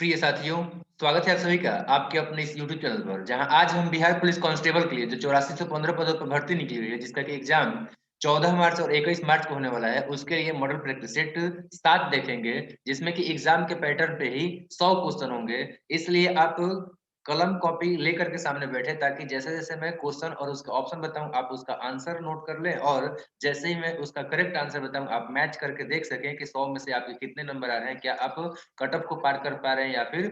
प्रिय साथियों, स्वागत है आप सभी का आपके अपने इस यूट्यूब चैनल पर, जहां आज हम बिहार पुलिस कांस्टेबल के लिए जो 8415 पदों पर भर्ती निकली हुई है, जिसका कि एग्जाम 14 मार्च और 21 मार्च को होने वाला है, उसके लिए मॉडल प्रैक्टिस सेट 7 देखेंगे, जिसमें कि एग्जाम के पैटर्न पे ही 100 क्वेश्चन होंगे। इसलिए आप कलम कॉपी लेकर के सामने बैठे, ताकि जैसे-जैसे मैं क्वेश्चन और उसका ऑप्शन बताऊँ, आप उसका आंसर नोट कर लें और जैसे ही मैं उसका करेक्ट आंसर बताऊँ, आप मैच करके देख सकें कि 100 में से आपके कितने नंबर आ रहे हैं। क्या आप कट ऑफ को पार कर पा रहे हैं या फिर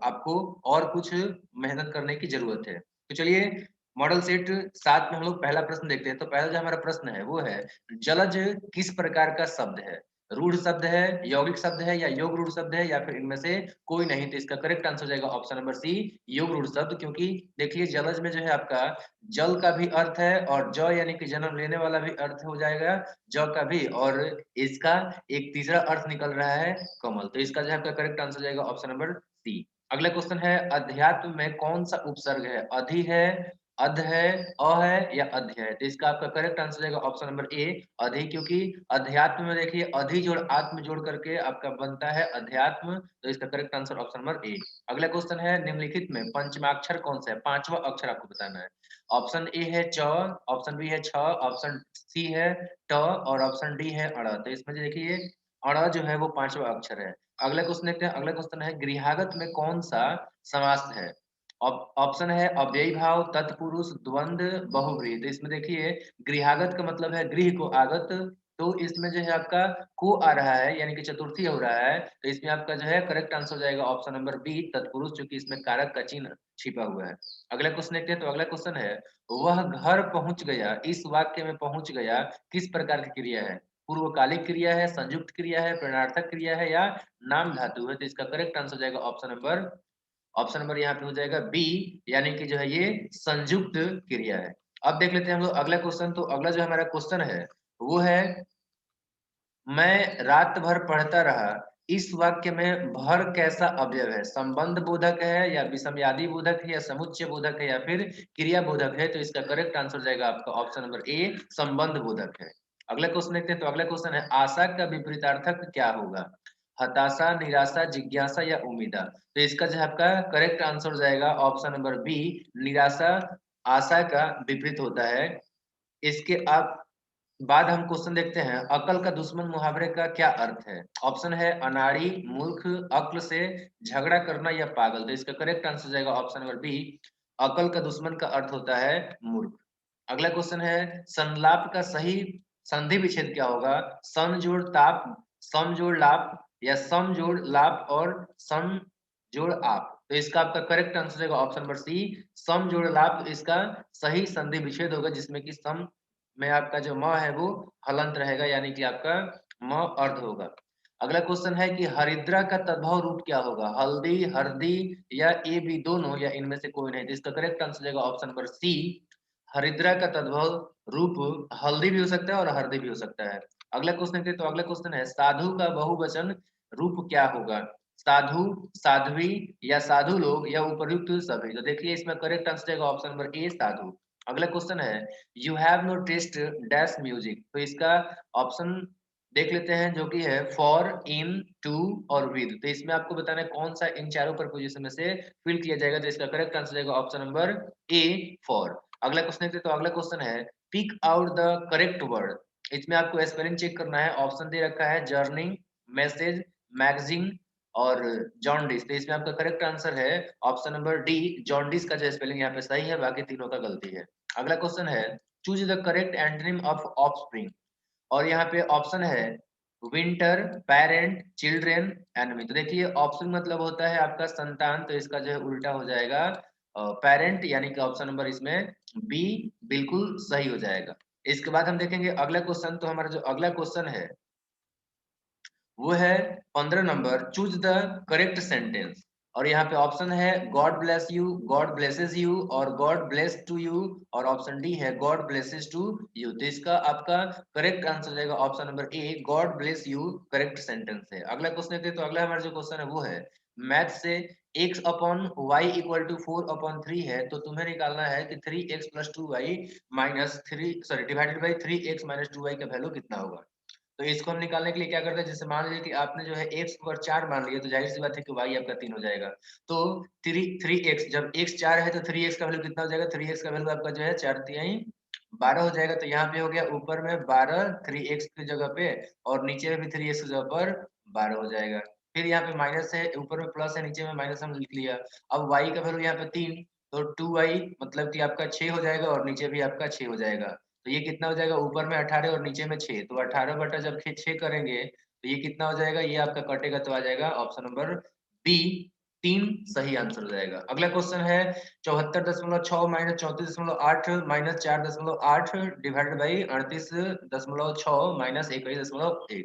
आपको और कुछ मेहनत करने की ज़रूरत है। तो चलिए मॉडल सेट 7 में हम लोग पहला प्रश्न देखते हैं। तो पहला जो हमारा प्रश्न है वो है, जलज किस प्रकार का शब्द है? रूढ़ शब्द है, यौगिक शब्द है या योग रूढ़ शब्द है या फिर इनमें से कोई नहीं? तो इसका करेक्ट आंसर हो जाएगा ऑप्शन नंबर सी, योग रूढ़ शब्द। क्योंकि देखिए जलज में जो है आपका जल का भी अर्थ है और ज यानी कि जन्म लेने वाला भी अर्थ हो जाएगा, ज का भी, और इसका एक तीसरा अर्थ निकल रहा है कमल। तो इसका जो है आपका करेक्ट आंसर हो जाएगा ऑप्शन नंबर सी। अगला क्वेश्चन है, अध्यात्म में कौन सा उपसर्ग है? अधि है, अध है, अ है या अध्य है? तो इसका आपका करेक्ट आंसर हो जाएगा ऑप्शन नंबर ए, अधि। क्योंकि अध्यात्म में देखिए अधि जोड़ आत्म जोड़ करके आपका बनता है अध्यात्म। तो इसका करेक्ट आंसर ऑप्शन नंबर ए। अगला क्वेश्चन है, निम्नलिखित में पंचमाक्षर कौन सा है? पांचवा अक्षर आपको बताना है। ऑप्शन ए है च, ऑप्शन बी है छ, ऑप्शन सी है ट और ऑप्शन डी है अड़। तो इसमें जो देखिए अड़ जो है वो पांचवा अक्षर है। अगला क्वेश्चन देखते हैं। अगला क्वेश्चन है, गृहागत में कौन सा समास है? ऑप्शन है अव्ययी भाव, तत्पुरुष, द्वंद्व, बहुव्रीहि। तो इसमें देखिए गृहागत का मतलब है गृह को आगत। तो इसमें जो है आपका को आ रहा है, यानी कि चतुर्थी हो रहा है। तो इसमें आपका जो है करेक्ट आंसर हो जाएगा ऑप्शन नंबर बी, तत्पुरुष, क्योंकि इसमें कारक का चिन्ह छिपा हुआ है। अगला क्वेश्चन देखते हैं। तो अगला क्वेश्चन है, वह घर पहुंच गया, इस वाक्य में पहुंच गया किस प्रकार की क्रिया है? पूर्वकालिक क्रिया है, संयुक्त क्रिया है, प्रणर्थक क्रिया है या नाम धातु है? तो इसका करेक्ट आंसर हो जाएगा ऑप्शन नंबर यहाँ पे हो जाएगा बी, यानी कि जो है ये संयुक्त क्रिया है। अब देख लेते हैं हम लोग अगला क्वेश्चन। तो अगला जो हमारा क्वेश्चन है वो है, मैं रात भर पढ़ता रहा, इस वाक्य में भर कैसा अवयव है? संबंध बोधक है या विषमयादि बोधक है या समुच्चय बोधक है या फिर क्रिया बोधक है? तो इसका करेक्ट आंसर जाएगा आपका ऑप्शन नंबर ए, संबंध बोधक है। अगला क्वेश्चन देखते हैं। तो अगला क्वेश्चन है, आशा का विपरीतार्थक क्या होगा? हताशा, निराशा, जिज्ञासा या उम्मीदा? तो इसका जो है आपका करेक्ट आंसर हो जाएगा ऑप्शन नंबर बी, निराशा आशा का विपरीत होता है। इसके आप बाद हम क्वेश्चन देखते हैं, अकल का दुश्मन मुहावरे का क्या अर्थ है? ऑप्शन है अनाड़ी, मूर्ख, अक्ल से झगड़ा करना या पागल। तो इसका करेक्ट आंसर जाएगा ऑप्शन नंबर बी, अकल का दुश्मन का अर्थ होता है मूर्ख। अगला क्वेश्चन है, संलाप का सही संधि विच्छेद क्या होगा? सन जोड़ ताप, सम जोड़ लाप या सम जोड़ लाप और सम जोड़ आप? तो इसका आपका करेक्ट आंसर जाएगा ऑप्शन नंबर सी, सम जोड़ लाप इसका सही संधि विच्छेद होगा, जिसमें कि सम में आपका जो म है वो हलंत रहेगा, यानी कि आपका म अर्ध होगा। अगला क्वेश्चन है कि हरिद्रा का तद्भव रूप क्या होगा? हल्दी, हरदी या ए बी दोनों या इनमें से कोई नहीं? तो इसका करेक्ट आंसर जाएगा ऑप्शन नंबर सी, हरिद्रा का तद्भव रूप हल्दी भी हो सकता है और हरदी भी हो सकता है। अगला क्वेश्चन देखते हैं। तो अगला क्वेश्चन है, साधु का बहुवचन रूप क्या होगा? साधु, साध्वी या साधु लोग या उपर्युक्त सभी? तो देखिए इसमें करेक्ट आंसर जाएगा ऑप्शन नंबर ए, साधु। अगला क्वेश्चन है, you have no taste dash music. तो इसका ऑप्शन देख लेते हैं, जो कि है फॉर, इन, टू और विद। तो इसमें आपको बताना है कौन सा इन चारों प्रपोजिशन में से फिल किया जाएगा। तो इसका करेक्ट आंसर जाएगा ऑप्शन नंबर ए, फॉर। अगला क्वेश्चन देखते हैं। तो अगला क्वेश्चन है, pick out the correct word. इसमें आपको स्पेलिंग चेक करना है। ऑप्शन दे रखा है जर्नी, मैसेज, मैगजीन और जॉन्डिस। तो इसमें आपका करेक्ट आंसर है ऑप्शन नंबर डी, जॉन्डिस का जो स्पेलिंग यहाँ पे सही है, बाकी तीनों का गलती है। अगला क्वेश्चन है, choose the correct antonym of offspring. और यहाँ पे ऑप्शन है विंटर, पेरेंट, चिल्ड्रेन, एनिमी। तो देखिए ऑप्शन मतलब होता है आपका संतान, तो इसका जो है उल्टा हो जाएगा पेरेंट, यानी कि ऑप्शन नंबर इसमें बी बिल्कुल सही हो जाएगा। इसके बाद हम देखेंगे अगला क्वेश्चन। तो हमारा जो अगला क्वेश्चन है वो है 15 number, choose the correct sentence. और यहाँ पे ऑप्शन है God bless you, God blesses you और गॉड ब्लेस टू यू और ऑप्शन डी है गॉड ब्लेसेस टू यू। तो इसका आपका करेक्ट आंसर जाएगा option number A, God bless you correct sentence है। अगला क्वेश्चन देखते हैं। तो अगला हमारा जो क्वेश्चन है वो है, मैथ से x upon y equal to 4/3 है, तो तुम्हें निकालना है कि 3x plus 2y minus 3 sorry divided by 3x minus 2y का वैल्यू कितना होगा। तो इसको हम निकालने के लिए क्या करते हैं, जैसे मान लीजिए कि आपने जो है x को अगर 4 मान लिया तो ज़ाहिर-सी बात है कि y आपका 3 हो जाएगा। तो 3x जब x 4 है तो 3x का वैल्यू कितना हो जाएगा? 3x का वैल्यू आपका जो है 4 तिहाई 12 हो जाएगा। तो यहाँ पे हो गया ऊपर में 12 3x की जगह पे और नीचे में भी 3x की जगह पर 12 हो जाएगा। फिर यहाँ पे माइनस है, ऊपर में प्लस है, नीचे में माइनस हम लिख लिया। अब y का वैल्यू यहाँ पे 3 तो 2y मतलब कि आपका 6 हो जाएगा और नीचे भी आपका 6 हो जाएगा। तो ये कितना हो जाएगा? ऊपर में 18 और नीचे में 6 तो 18 बटा जब 6 करेंगे तो ये कितना हो जाएगा? ये आपका कटेगा तो आ जाएगा ऑप्शन नंबर बी 3 सही आंसर हो जाएगा। अगला क्वेश्चन है 74.6 minus 34.8 minus 4.8 divided by 38.6 minus 21.1।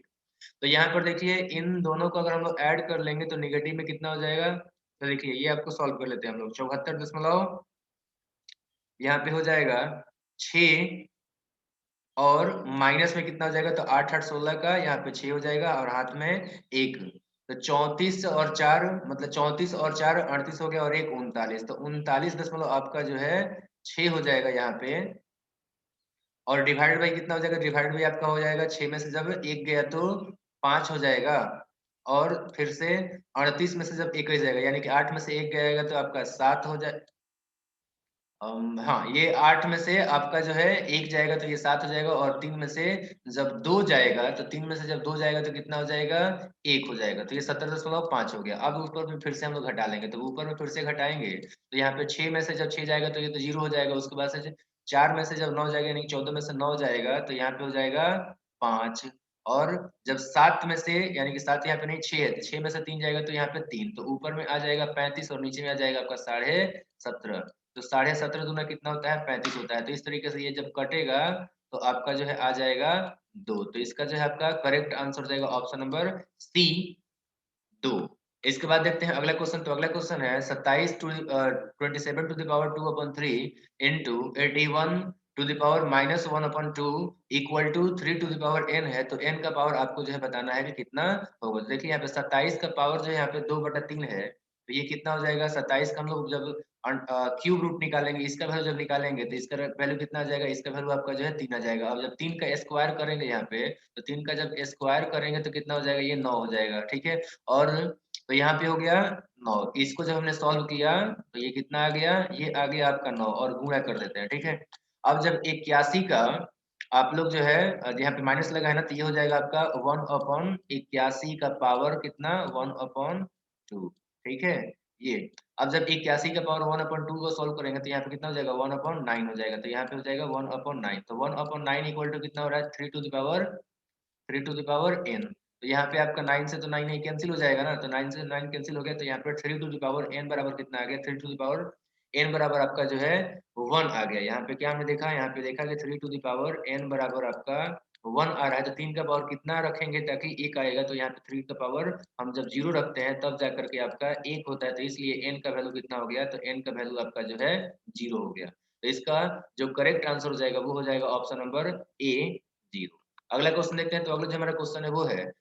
तो यहाँ पर देखिए इन दोनों को अगर हम लोग ऐड कर लेंगे तो नेगेटिव में कितना हो जाएगा? तो देखिए ये आपको सॉल्व कर लेते हैं हम लोग। 74 दशमलव यहाँ पे हो जाएगा 6 और माइनस में कितना हो जाएगा? तो 8 8 16 का यहाँ पे 6 हो जाएगा और हाथ में 1 तो 34 और 4 मतलब 34 और 4 38 हो गया और 1 39 तो 39 दशमलव आपका जो है 6 हो जाएगा यहाँ पे और डिवाइडेड बाई कितना हो जाएगा? डिवाइडेड बाई आपका हो जाएगा 6 में से जब 1 गया तो 5 हो जाएगा और फिर से 38 में से जब 1 जाएगा यानी कि 8 में से 1 गएगा तो आपका 7 हो जाए हाँ, ये 8 में से आपका जो है 1 जाएगा तो ये 7 हो जाएगा और 3 में से जब 2 जाएगा तो 3 में से जब 2 जाएगा तो कितना हो जाएगा? 1 हो जाएगा। तो ये 17.5 हो गया। अब ऊपर में फिर से हम लोग घटा लेंगे, तो ऊपर में फिर से घटाएँगे तो यहाँ पे 6 में से जब 6 जाएगा तो ये तो 0 हो जाएगा। उसके बाद से 4 में से जब 9 जाएगा यानी कि 14 में से 9 जाएगा तो यहाँ पे हो जाएगा 5 और जब 7 में से यानी कि 7 यहाँ पे नहीं 6 है, तो 6 में से 3 जाएगा तो यहाँ पे 3 तो ऊपर में आ जाएगा 35 और नीचे में आ जाएगा आपका 17.5 तो 17.5 दूना कितना होता है? 35 होता है। तो इस तरीके से ये जब कटेगा तो आपका जो है आ जाएगा 2 तो इसका जो है आपका करेक्ट आंसर हो जाएगा ऑप्शन नंबर सी 2। इसके बाद देखते हैं अगला क्वेश्चन। तो अगला क्वेश्चन है 27 27 to the power 2 upon 3 into 81 to the power minus 1 upon 2 equal to 3 to the power n है। तो n का पावर आपको जो है बताना है कि कितना होगा। तो देखिए यहाँ पे 27 का पावर जो है यहाँ पे 2/3 है। तो ये कितना हो जाएगा? 27 का हम लोग जब क्यूब रूट निकालेंगे, इसका वैल्यू जब निकालेंगे तो इसका वैल्यू कितना आ जाएगा? इसका वैल्यू आपका जो है 3 आ जाएगा। अब जब 3 का स्क्वायर करेंगे यहाँ पे तो 3 का जब स्क्वायर करेंगे तो कितना हो जाएगा? ये 9 हो जाएगा। ठीक है और तो यहाँ पे हो गया 9 इसको जब हमने सॉल्व किया तो ये कितना आ गया? ये आ गया आपका 9 और गुणा कर देते हैं। ठीक है अब जब 81 का आप लोग जो है यहाँ पे माइनस लगा है ना तो ये हो जाएगा आपका 1/81 का पावर कितना? 1/2 ठीक है ये अब जब 81 का पावर 1/2 को सॉल्व करेंगे तो यहाँ पे कितना हो जाएगा? 1/9 हो जाएगा। तो यहाँ पे हो जाएगा 1/9 तो 1/9 इक्वल टू कितना हो रहा है? 3 to the power 3 to the power n तो यहाँ पे आपका 9 से तो 9 नहीं कैंसिल हो जाएगा ना तो 9 से 9 कैंसिल हो गया तो यहाँ पे 3 टू द पावर n बराबर कितना आ गया? 3 टू द पावर n बराबर आपका जो है 1 आ गया। यहाँ पे क्या हमने देखा? यहाँ पे देखा कि 3 टू द पावर n बराबर आपका 1 आ रहा है तो 3 का पावर कितना रखेंगे ताकि 1 आएगा? तो यहाँ पे 3 का पावर हम जब 0 रखते हैं तब जाकर के आपका 1 होता है तो इसलिए n का वैल्यू कितना हो गया? तो n का वैल्यू आपका जो है 0 हो गया। तो इसका जो करेक्ट आंसर हो जाएगा वो हो जाएगा ऑप्शन नंबर ए 0। अगला क्वेश्चन देखते हैं। तो अगला जो हमारा क्वेश्चन है वो है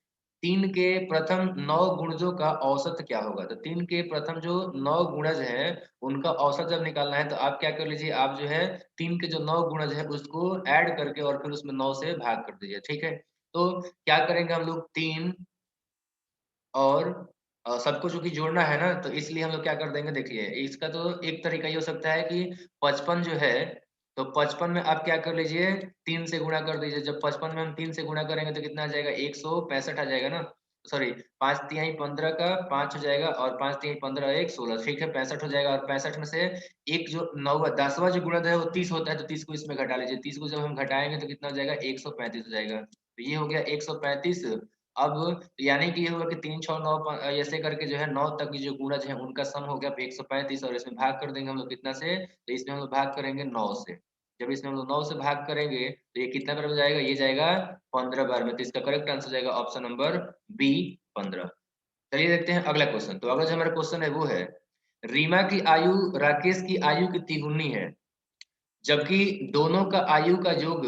3 के प्रथम 9 गुणजों का औसत क्या होगा? तो 3 के प्रथम जो 9 गुणज हैं उनका औसत जब निकालना है तो आप क्या कर लीजिए आप जो है 3 के जो 9 गुणज है उसको ऐड करके और फिर उसमें 9 से भाग कर दीजिए। ठीक है तो क्या करेंगे हम लोग 3 और सबको चूंकि जोड़ना है ना तो इसलिए हम लोग क्या कर देंगे देखिए इसका तो एक तरीका ये हो सकता है कि 55 जो है तो 55 में आप क्या कर लीजिए 3 से गुणा कर दीजिए। जब 55 में हम 3 से गुणा करेंगे तो कितना आ जाएगा? 165 आ जाएगा ना सॉरी 5 तिहाई 15 का 5 हो जाएगा और 5 तिहाई 15 1 16 ठीक है 65 हो जाएगा और 65 में से एक जो 9वां 10वां जो गुणज है वो 30 होता है तो 30 को इसमें घटा लीजिए। 30 को जब हम घटाएंगे तो कितना हो जाएगा? 135 हो जाएगा। तो ये हो गया 135 अब यानी कि ये हुआ कि 3 6 9 ऐसे करके जो है 9 तक की जो गुणज है उनका सम हो गया 135 और इसमें भाग कर देंगे हम लोग कितना से? तो इसमें हम लोग भाग करेंगे 9 से। जब इसमें हम लोग 9 से भाग करेंगे तो ये कितना बार हो जाएगा? ये जाएगा 15 बार में। तो इसका करेक्ट आंसर जाएगा ऑप्शन नंबर बी 15। चलिए देखते हैं अगला क्वेश्चन। तो अगला जो हमारा क्वेश्चन है वो है रीमा की आयु राकेश की आयु की तिगुनी है जबकि दोनों का आयु का योग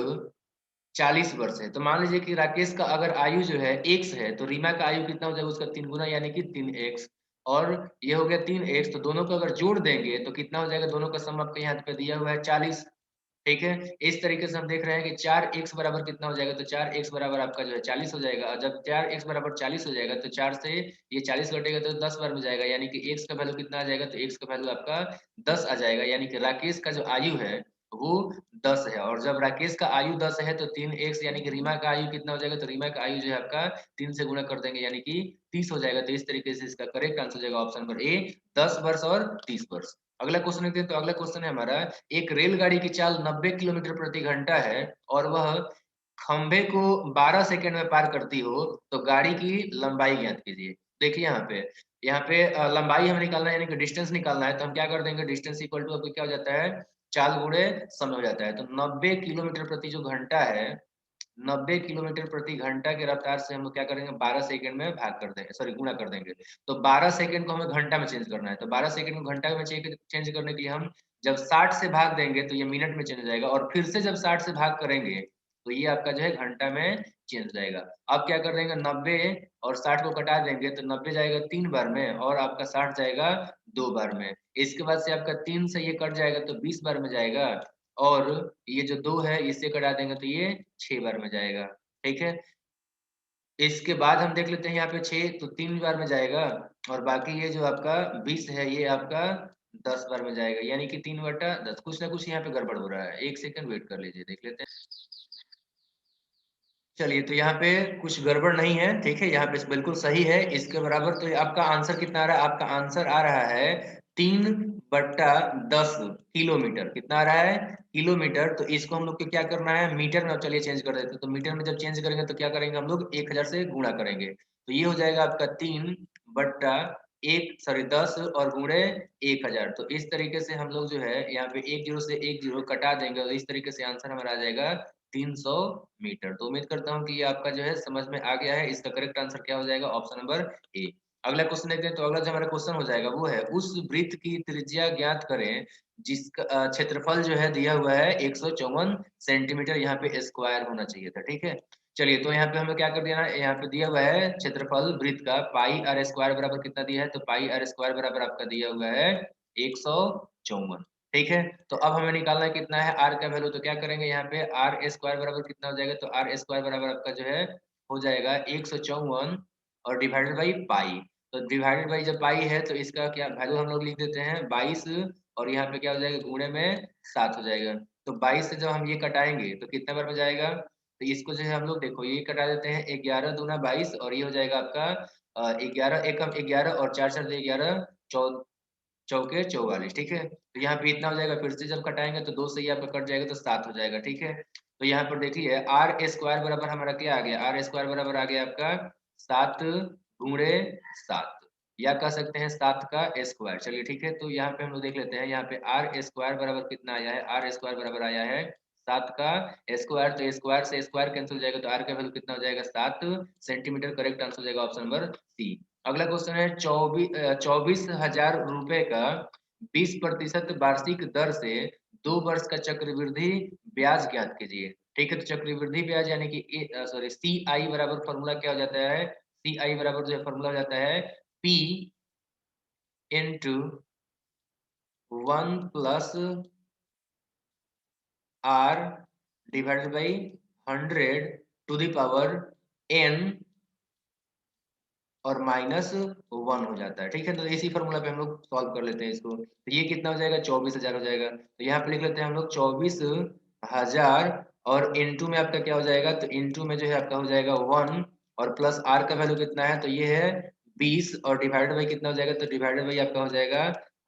40 वर्ष है। तो मान लीजिए कि राकेश का अगर आयु जो है x है तो रीमा का आयु कितना हो जाएगा? उसका 3 गुना यानी कि 3x और ये हो गया 3x तो दोनों को अगर जोड़ देंगे तो कितना हो जाएगा? दोनों का सम आपके यहाँ पे दिया हुआ है 40 ठीक है। इस तरीके से हम देख रहे हैं कि 4x बराबर कितना हो जाएगा, तो 4x बराबर आपका जो है 40 हो जाएगा। और जब 4x बराबर 40 हो जाएगा तो 4 से ये 40 घटेगा तो 10 बार में जाएगा, यानी कि x का वैल्यू कितना आ जाएगा, तो x का वैल्यू आपका 10 आ जाएगा। यानी कि राकेश का जो आयु है वो 10 है। और जब राकेश का आयु 10 है तो 3x यानी कि रीमा का आयु कितना हो जाएगा, तो रीमा का आयु जो है आपका 3 से गुणा कर देंगे यानी कि 30 हो जाएगा। तो इस तरीके से इसका करेक्ट आंसर हो जाएगा ऑप्शन नंबर ए, 10 वर्ष और 30 वर्ष। अगला क्वेश्चन देखते हैं। तो अगला क्वेश्चन है हमारा, एक रेलगाड़ी की चाल 90 किलोमीटर प्रति घंटा है और वह खंभे को 12 सेकंड में पार करती हो, तो गाड़ी की लंबाई ज्ञात कीजिए। देखिए यहाँ पे लंबाई हमें निकालना है, यानी कि डिस्टेंस निकालना है। तो हम क्या कर देंगे, डिस्टेंस इक्वल टू आपको क्या हो जाता है, चाल गुणे समय हो जाता है। तो 90 किलोमीटर प्रति जो घंटा है, 90 किलोमीटर प्रति घंटा की रफ्तार से हम लोग क्या करेंगे, 12 सेकंड में भाग कर देंगे, सॉरी गुणा कर देंगे। तो 12 सेकंड को हमें घंटा में चेंज करना है। तो 12 सेकंड को घंटा में चेंज करने के लिए हम जब 60 से भाग देंगे तो ये मिनट में चेंज हो जाएगा, और फिर से जब 60 से भाग करेंगे तो ये आपका जो है घंटा में चेंज हो जाएगा। अब क्या कर देंगे, 90 और 60 को कटा देंगे तो 90 जाएगा 3 बार में और आपका 60 जाएगा 2 बार में। इसके बाद से आपका 3 से ये कट जाएगा तो 20 बार में जाएगा, और ये जो 2 है इससे कटा देंगे तो ये 6 बार में जाएगा। ठीक है। इसके बाद हम देख लेते हैं यहाँ पे 6 तो 3 बार में जाएगा, और बाकी ये जो आपका 20 है ये आपका 10 बार में जाएगा, यानी कि 3/10। कुछ ना कुछ यहाँ पे गड़बड़ हो रहा है, 1 सेकंड वेट कर लीजिए, देख लेते हैं। चलिए, तो यहाँ पे कुछ गड़बड़ नहीं है, ठीक है, यहाँ पे बिल्कुल सही है। इसके बराबर तो ये आपका आंसर कितना आ रहा है, आपका आंसर आ रहा है 3/10 किलोमीटर। कितना आ रहा है, किलोमीटर। तो इसको हम लोग को क्या करना है, मीटर में। अब चलिए चेंज कर देते हैं। तो मीटर में जब चेंज करेंगे तो क्या करेंगे हम लोग, 1000 से गुणा करेंगे। तो ये हो जाएगा आपका 3/1 सॉरी 10 और गुणे 1000। तो इस तरीके से हम लोग जो है यहाँ पे 1 जीरो से 1 जीरो कटा देंगे, और इस तरीके से आंसर हमारा आ जाएगा 300 मीटर। तो उम्मीद करता हूँ कि ये आपका जो है समझ में आ गया है। इसका करेक्ट आंसर क्या हो जाएगा, ऑप्शन नंबर ए। अगला क्वेश्चन देखते हैं। तो अगला जो हमारा क्वेश्चन हो जाएगा वो है, उस वृत्त की त्रिज्या ज्ञात करें जिसका क्षेत्रफल जो है दिया हुआ है 154 सेंटीमीटर। यहाँ पे स्क्वायर होना चाहिए था, ठीक है। चलिए, तो यहाँ पे हमें क्या कर दिया ना, यहाँ पे दिया हुआ है क्षेत्रफल वृत्त का पाई आर स्क्वायर बराबर कितना दिया है, तो पाई आर स्क्वायर बराबर आपका दिया हुआ है 154। ठीक है। तो अब हमें निकालना है कितना है आर का वैल्यू। तो क्या करेंगे, यहाँ पे आर स्क्वायर बराबर कितना हो जाएगा, तो आर स्क्वायर बराबर आपका जो है हो जाएगा 154 और डिवाइडेड बाई पाई। तो डिवाइडेड बाई जब पाई है तो इसका क्या वैल्यू हम लोग लिख देते हैं 22, और यहाँ पे क्या हो जाएगा गुणे में 7 हो जाएगा। तो 22 से जब हम ये कटाएंगे तो कितने बार में जाएगा, तो इसको जो है हम लोग देखो ये कटा देते हैं, 11 दूना 22, और ये हो जाएगा आपका 11 एकम 11 और 4 चार 11 चौके 44। ठीक है। तो यहाँ पे इतना हो जाएगा, फिर से जब कटाएंगे तो 2 से ही आपका कट जाएगा तो 7 हो जाएगा। ठीक है। तो यहाँ पर देखिए आर स्क्वायर बराबर हमारा क्या आ गया, आर स्क्वायर बराबर आ गया आपका 7 गुणे 7, या कह सकते हैं 7 का स्क्वायर। चलिए ठीक है। तो यहाँ पे हम लोग देख लेते हैं, यहाँ पे आर स्क्वायर बराबर कितना आया है, आर स्क्वायर बराबर आया है 7 का स्क्वायर। तो स्क्वायर से स्क्वायर कैंसिल हो जाएगा, तो आर का वैल्यू कितना हो जाएगा 7 सेंटीमीटर। करेक्ट आंसर हो जाएगा ऑप्शन नंबर सी। अगला क्वेश्चन है, 24,000 रुपए का 20% वार्षिक दर से 2 वर्ष का चक्रवृद्धि ब्याज ज्ञात कीजिए। ठीक है। तो चक्रवृद्धि ब्याज यानी कि सॉरी सी आई बराबर फॉर्मूला क्या हो जाता है, सी आई बराबर जो है फॉर्मूला हो जाता है P into 1 + R divided by 100 to the power n और -1 हो जाता है। ठीक है। तो इसी फॉर्मूला पे हम लोग सॉल्व कर लेते हैं इसको। तो ये कितना हो जाएगा, 24,000 हो जाएगा। तो यहाँ पे लिख लेते हैं हम लोग 24,000, और इनटू में आपका क्या हो जाएगा, तो इनटू में जो है आपका हो जाएगा 1, और प्लस आर का वैल्यू कितना है, तो ये है 20, और डिवाइडेड बाई कितना हो जाएगा, तो डिवाइडेड बाई आपका हो जाएगा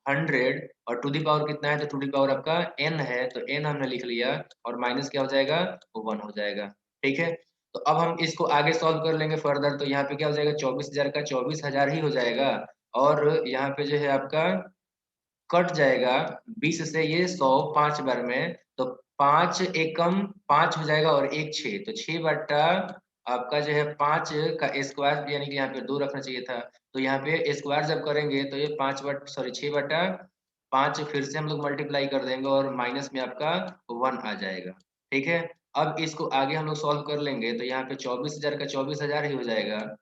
100, और टू दी पावर कितना है, तो टू दी पावर आपका n है, तो n हमने लिख लिया, और माइनस क्या हो जाएगा 1 हो जाएगा। ठीक है। तो अब हम इसको आगे सॉल्व कर लेंगे फर्दर। तो यहाँ पे क्या हो जाएगा, 24,000 का 24,000 ही हो जाएगा, और यहाँ पे जो है आपका कट जाएगा 20 से ये 100 5 बार में, तो 5 एकम 5 हो जाएगा, और 1 6, तो 6/, आपका जो है 5 का स्क्वायर, यानी कि यहाँ पे 2 रखना चाहिए था। तो यहाँ पे स्क्वायर जब करेंगे तो ये 6/5 फिर से हम लोग मल्टीप्लाई कर देंगे, और माइनस में आपका 1 आ जाएगा। ठीक है। अब इसको आगे हम लोग सॉल्व कर लेंगे। तो यहाँ पे 24,000 का 24,000 ही हो जाएगा,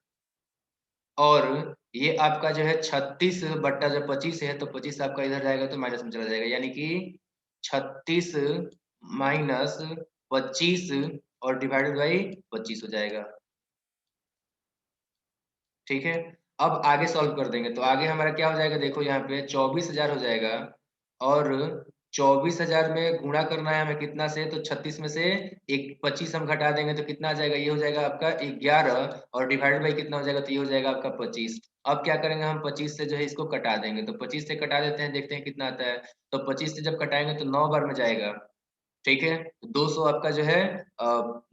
और ये आपका जो है 36/, जब 25 है तो 25 आपका इधर जाएगा तो माइनस में चला जाएगा, यानी कि 36 माइनस 25 और डिवाइडेड बाई 25 हो जाएगा। ठीक है, अब आगे सॉल्व कर देंगे तो आगे हमारा क्या हो जाएगा, देखो यहाँ पे 24,000 हो जाएगा और 24,000 में गुणा करना है हमें कितना से, तो 36 में से एक 25 हम घटा देंगे तो कितना आ जाएगा, ये हो जाएगा आपका 11 और डिवाइडेड बाई कितना हो जाएगा, तो ये हो जाएगा आपका 25। अब क्या करेंगे हम 25 से जो है इसको कटा देंगे, तो 25 से कटा देते हैं, देखते हैं कितना आता है। तो 25 से जब कटाएंगे तो 9 बार में जाएगा। ठीक है, 200 आपका जो है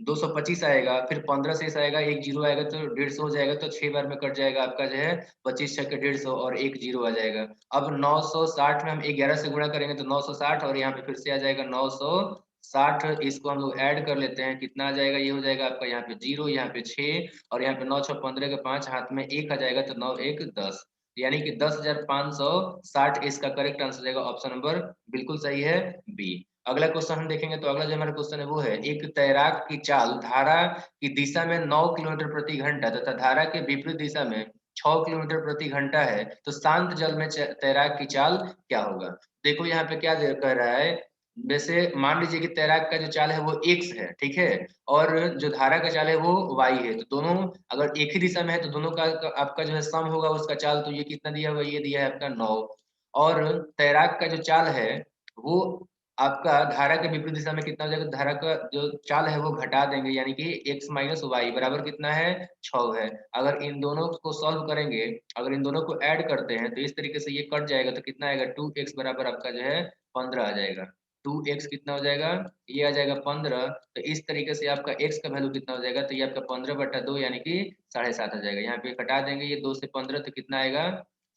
225 आएगा, फिर 15 शेष आएगा, एक जीरो आएगा तो 150 हो जाएगा, तो 6 बार में कट जाएगा आपका जो है 25 छक्के 150 और एक जीरो आ जाएगा। अब 960 में हम 11 से गुणा करेंगे तो 960 और यहाँ पे फिर से आ जाएगा 960, इसको हम लोग ऐड कर लेते हैं, कितना आ जाएगा, ये हो जाएगा आपका यहाँ पे 0, यहाँ पे 6 और यहाँ पे 9 6 15 के 5 हाथ में 1 आ जाएगा, तो 9 1 10, यानी कि 10,560 इसका करेक्ट आंसर जाएगा। ऑप्शन नंबर बिल्कुल सही है, बी। अगला क्वेश्चन हम देखेंगे तो अगला जो हमारा क्वेश्चन है वो है, एक तैराक की चाल धारा की दिशा में 9 किलोमीटर प्रति घंटा तथा धारा के विपरीत दिशा में 6 किलोमीटर प्रति घंटा है, तो शांत जल में तैराक की चाल क्या होगा। देखो यहाँ पे क्या कह रहा है, वैसे मान लीजिए कि तैराक का जो चाल है वो x है, ठीक है, और जो धारा का चाल है वो y है, तो दोनों अगर एक ही दिशा में है तो दोनों का आपका जो है सम होगा उसका चाल, तो ये कितना दिया हुआ, ये दिया है आपका 9। और तैराक का जो चाल है वो आपका धारा के विपरीत दिशा में कितना हो जाएगा, धारा का जो चाल है वो घटा देंगे, यानी कि x माइनस वाई बराबर कितना है, 6 है। अगर इन दोनों को सॉल्व करेंगे, अगर इन दोनों को ऐड करते हैं तो इस तरीके से ये कट जाएगा, तो कितना आएगा, 2x बराबर आपका जो है 15 आ जाएगा। 2x कितना हो जाएगा, ये आ जाएगा 15। तो इस तरीके से आपका x का वैल्यू कितना हो जाएगा, तो ये आपका 15/2 यानी कि 7.5 आ जाएगा। यहाँ पे घटा देंगे ये 2 से 15 तो कितना आएगा,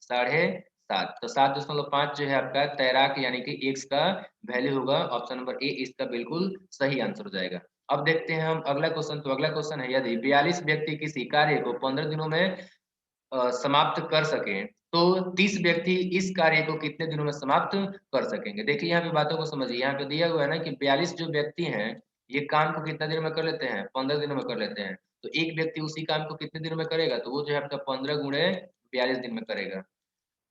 7.5। तो 7.5 जो है आपका तैराक यानी कि x का वैल्यू होगा। ऑप्शन नंबर ए इसका बिल्कुल सही आंसर हो जाएगा। अब देखते हैं हम अगला क्वेश्चन, तो अगला क्वेश्चन है, यदि 42 व्यक्ति किसी कार्य को 15 दिनों में समाप्त कर सकें तो 30 व्यक्ति इस कार्य को कितने दिनों में समाप्त कर सकेंगे। देखिए यहाँ पे बातों को समझिए, यहाँ पे दिया हुआ है ना कि 42 जो व्यक्ति हैं ये काम को कितना दिन में कर लेते हैं, 15 दिनों में कर लेते हैं, तो एक व्यक्ति उसी काम को कितने दिनों में करेगा, तो वो जो है आपका 15 गुणे 42 दिन में करेगा।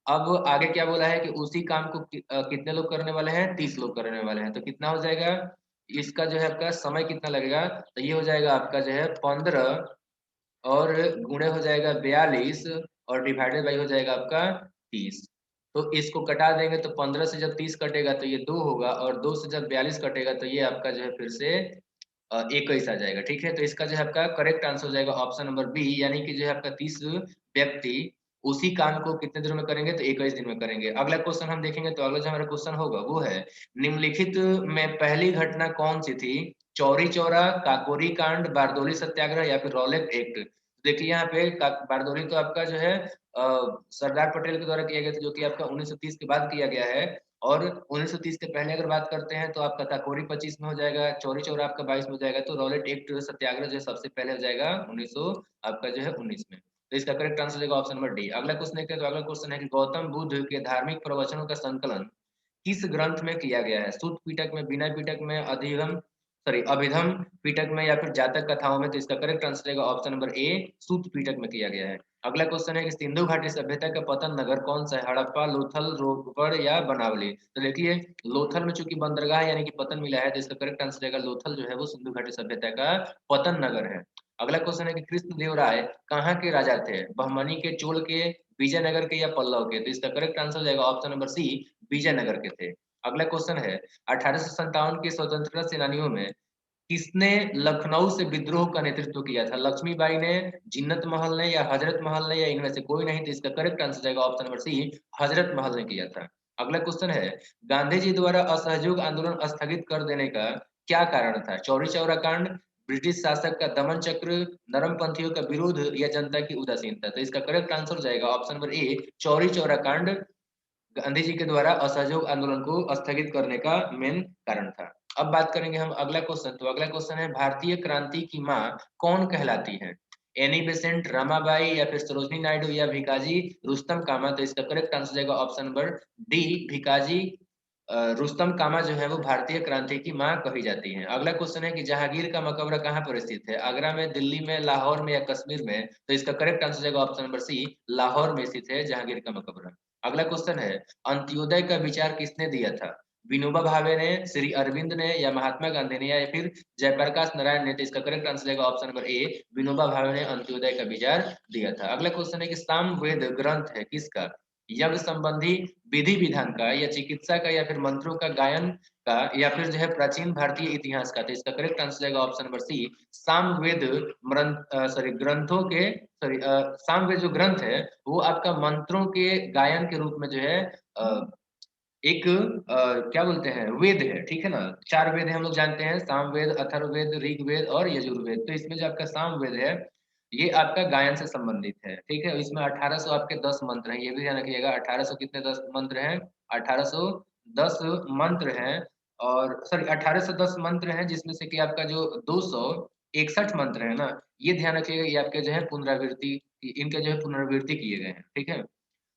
अब आगे क्या बोला है कि उसी काम को कितने लोग करने वाले हैं, 30 लोग करने वाले हैं, तो कितना हो जाएगा, इसका जो है आपका समय कितना लगेगा, तो ये हो जाएगा आपका जो है 15 और गुणे हो जाएगा 42 और डिवाइडेड बाई हो जाएगा आपका 30। तो इसको कटा देंगे तो 15 से जब 30 कटेगा तो ये 2 होगा और 2 से जब 42 कटेगा तो ये आपका जो है फिर से 21 आ जाएगा। ठीक है, तो इसका जो है आपका करेक्ट आंसर हो जाएगा ऑप्शन नंबर बी, यानी कि जो है आपका 30 व्यक्ति उसी काम को कितने दिनों में करेंगे, तो 21 दिन में करेंगे। अगला क्वेश्चन हम देखेंगे तो अगला जो हमारा क्वेश्चन होगा वो है, निम्नलिखित में पहली घटना कौन सी थी, चौरी चौरा, काकोरी कांड, बारदोली सत्याग्रह या फिर रॉलेट एक्ट। देखिए यहाँ पे बारदोली तो आपका जो है सरदार पटेल के द्वारा किया गया था, जो कि आपका 1930 के बाद किया गया है, और 1930 के पहले अगर बात करते हैं तो आपका काकोरी 25 में हो जाएगा, चौरी चौरा आपका 22 में हो जाएगा, तो रॉलेट एक्ट सत्याग्रह जो है सबसे पहले हो जाएगा 1900 आपका जो है 19 में। तो इसका करेक्ट आंसर हो जाएगा ऑप्शन नंबर डी। अगला क्वेश्चन देखते हैं, तो अगला क्वेश्चन है कि गौतम बुद्ध के धार्मिक प्रवचनों का संकलन किस ग्रंथ में किया गया है, सूत पिटक में, विनय पिटक में, अधिगम अभिधम पिटक में या फिर जातक कथाओं में। तो इसका करेक्ट आंसर रहेगा ऑप्शन नंबर ए, सूत पिटक में किया गया है। अगला क्वेश्चन है कि सिंधु घाटी सभ्यता का पतन नगर कौन सा है, हड़प्पा, लोथल, रोपड़ या बनावली। तो देखिए लोथल में चूंकि बंदरगाह यानी कि पतन मिला है, तो इसका करेक्ट आंसर रहेगा लोथल जो है वो सिंधु घाटी सभ्यता का पतन नगर है। अगला क्वेश्चन है कि कृष्णदेव राय कहाँ के राजा थे, बहमनी के, चोल के, विजयनगर के या पल्लव के। तो इसका करेक्ट आंसर हो जाएगा ऑप्शन नंबर सी, विजयनगर के थे। अगला क्वेश्चन है 1857 के स्वतंत्रता सेनानियों में किसने लखनऊ से विद्रोह का नेतृत्व किया था, लक्ष्मीबाई ने, जिन्नत महल ने या हजरत महल ने या इनमें से कोई नहीं। तो इसका करेक्ट आंसर जाएगा ऑप्शन नंबर सी, हजरत महल ने किया था। अगला क्वेश्चन है गांधी जी द्वारा असहयोग आंदोलन स्थगित कर देने का क्या कारण था, चौरी चौरा कांड, ब्रिटिश शासक का दमन चक्र, नरमपंथियों का विरोध या जनता की उदासीनता। तो इसका करेक्ट आंसर जाएगा ऑप्शन नंबर ए, चौरी चौरा कांड गांधी जी के द्वारा असहयोग आंदोलन को स्थगित करने का मेन कारण था। अब बात करेंगे हम अगला क्वेश्चन, तो अगला क्वेश्चन है भारतीय क्रांति की माँ कौन कहलाती है, एनी बेसेंट, रमाबाई या फिर सरोजनी नायडू या भिकाजी रुस्तम कामा। तो इसका करेक्ट आंसर जाएगा option number D, Bhikaji Rustam Cama जो है वो भारतीय क्रांति की माँ कही जाती है। अगला क्वेश्चन है कि जहांगीर का मकबरा कहाँ पर स्थित है, आगरा में, दिल्ली में, लाहौर में या कश्मीर में। तो इसका करेक्ट आंसर जाएगा ऑप्शन नंबर सी, लाहौर में स्थित है जहांगीर का मकबरा। अगला क्वेश्चन है अंत्योदय का विचार किसने दिया था, विनोबा भावे ने, श्री अरविंद ने, या महात्मा गांधी ने, या फिर जयप्रकाश नारायण ने? तो इसका करेक्ट आंसर रहेगा ऑप्शन नंबर ए, विनोबा भावे ने अंत्योदय का विचार दिया था। अगला क्वेश्चन है कि सामवेद ग्रंथ है किसका? यज्ञ संबंधी विधि विधान का, या चिकित्सा का, या फिर मंत्रों का गायन का, या फिर जो है प्राचीन भारतीय इतिहास का? तो इसका करेक्ट आंसर रहेगा ऑप्शन नंबर सी, सामवेद ग्रंथों के, सामवेद जो ग्रंथ है वो आपका मंत्रों के गायन के रूप में जो है एक क्या बोलते हैं, वेद है, ठीक है ना। चार वेद है हम लोग जानते हैं, सामवेद, अथर्ववेद, ऋग्वेद और यजुर्वेद। तो इसमें जो आपका सामवेद है ये आपका गायन से संबंधित है, ठीक है। इसमें 1800 आपके 10 मंत्र हैं, ये भी ध्यान रखिएगा। 1800 कितने 10 मंत्र हैं? 1810 मंत्र हैं। और सॉरी 1810 मंत्र हैं, जिसमें से कि आपका जो 261 मंत्र है ना, ये ध्यान रखिएगा, ये आपके जो है पुनरावृत्ति, इनके जो है पुनरावृत्ति किए गए हैं, ठीक है।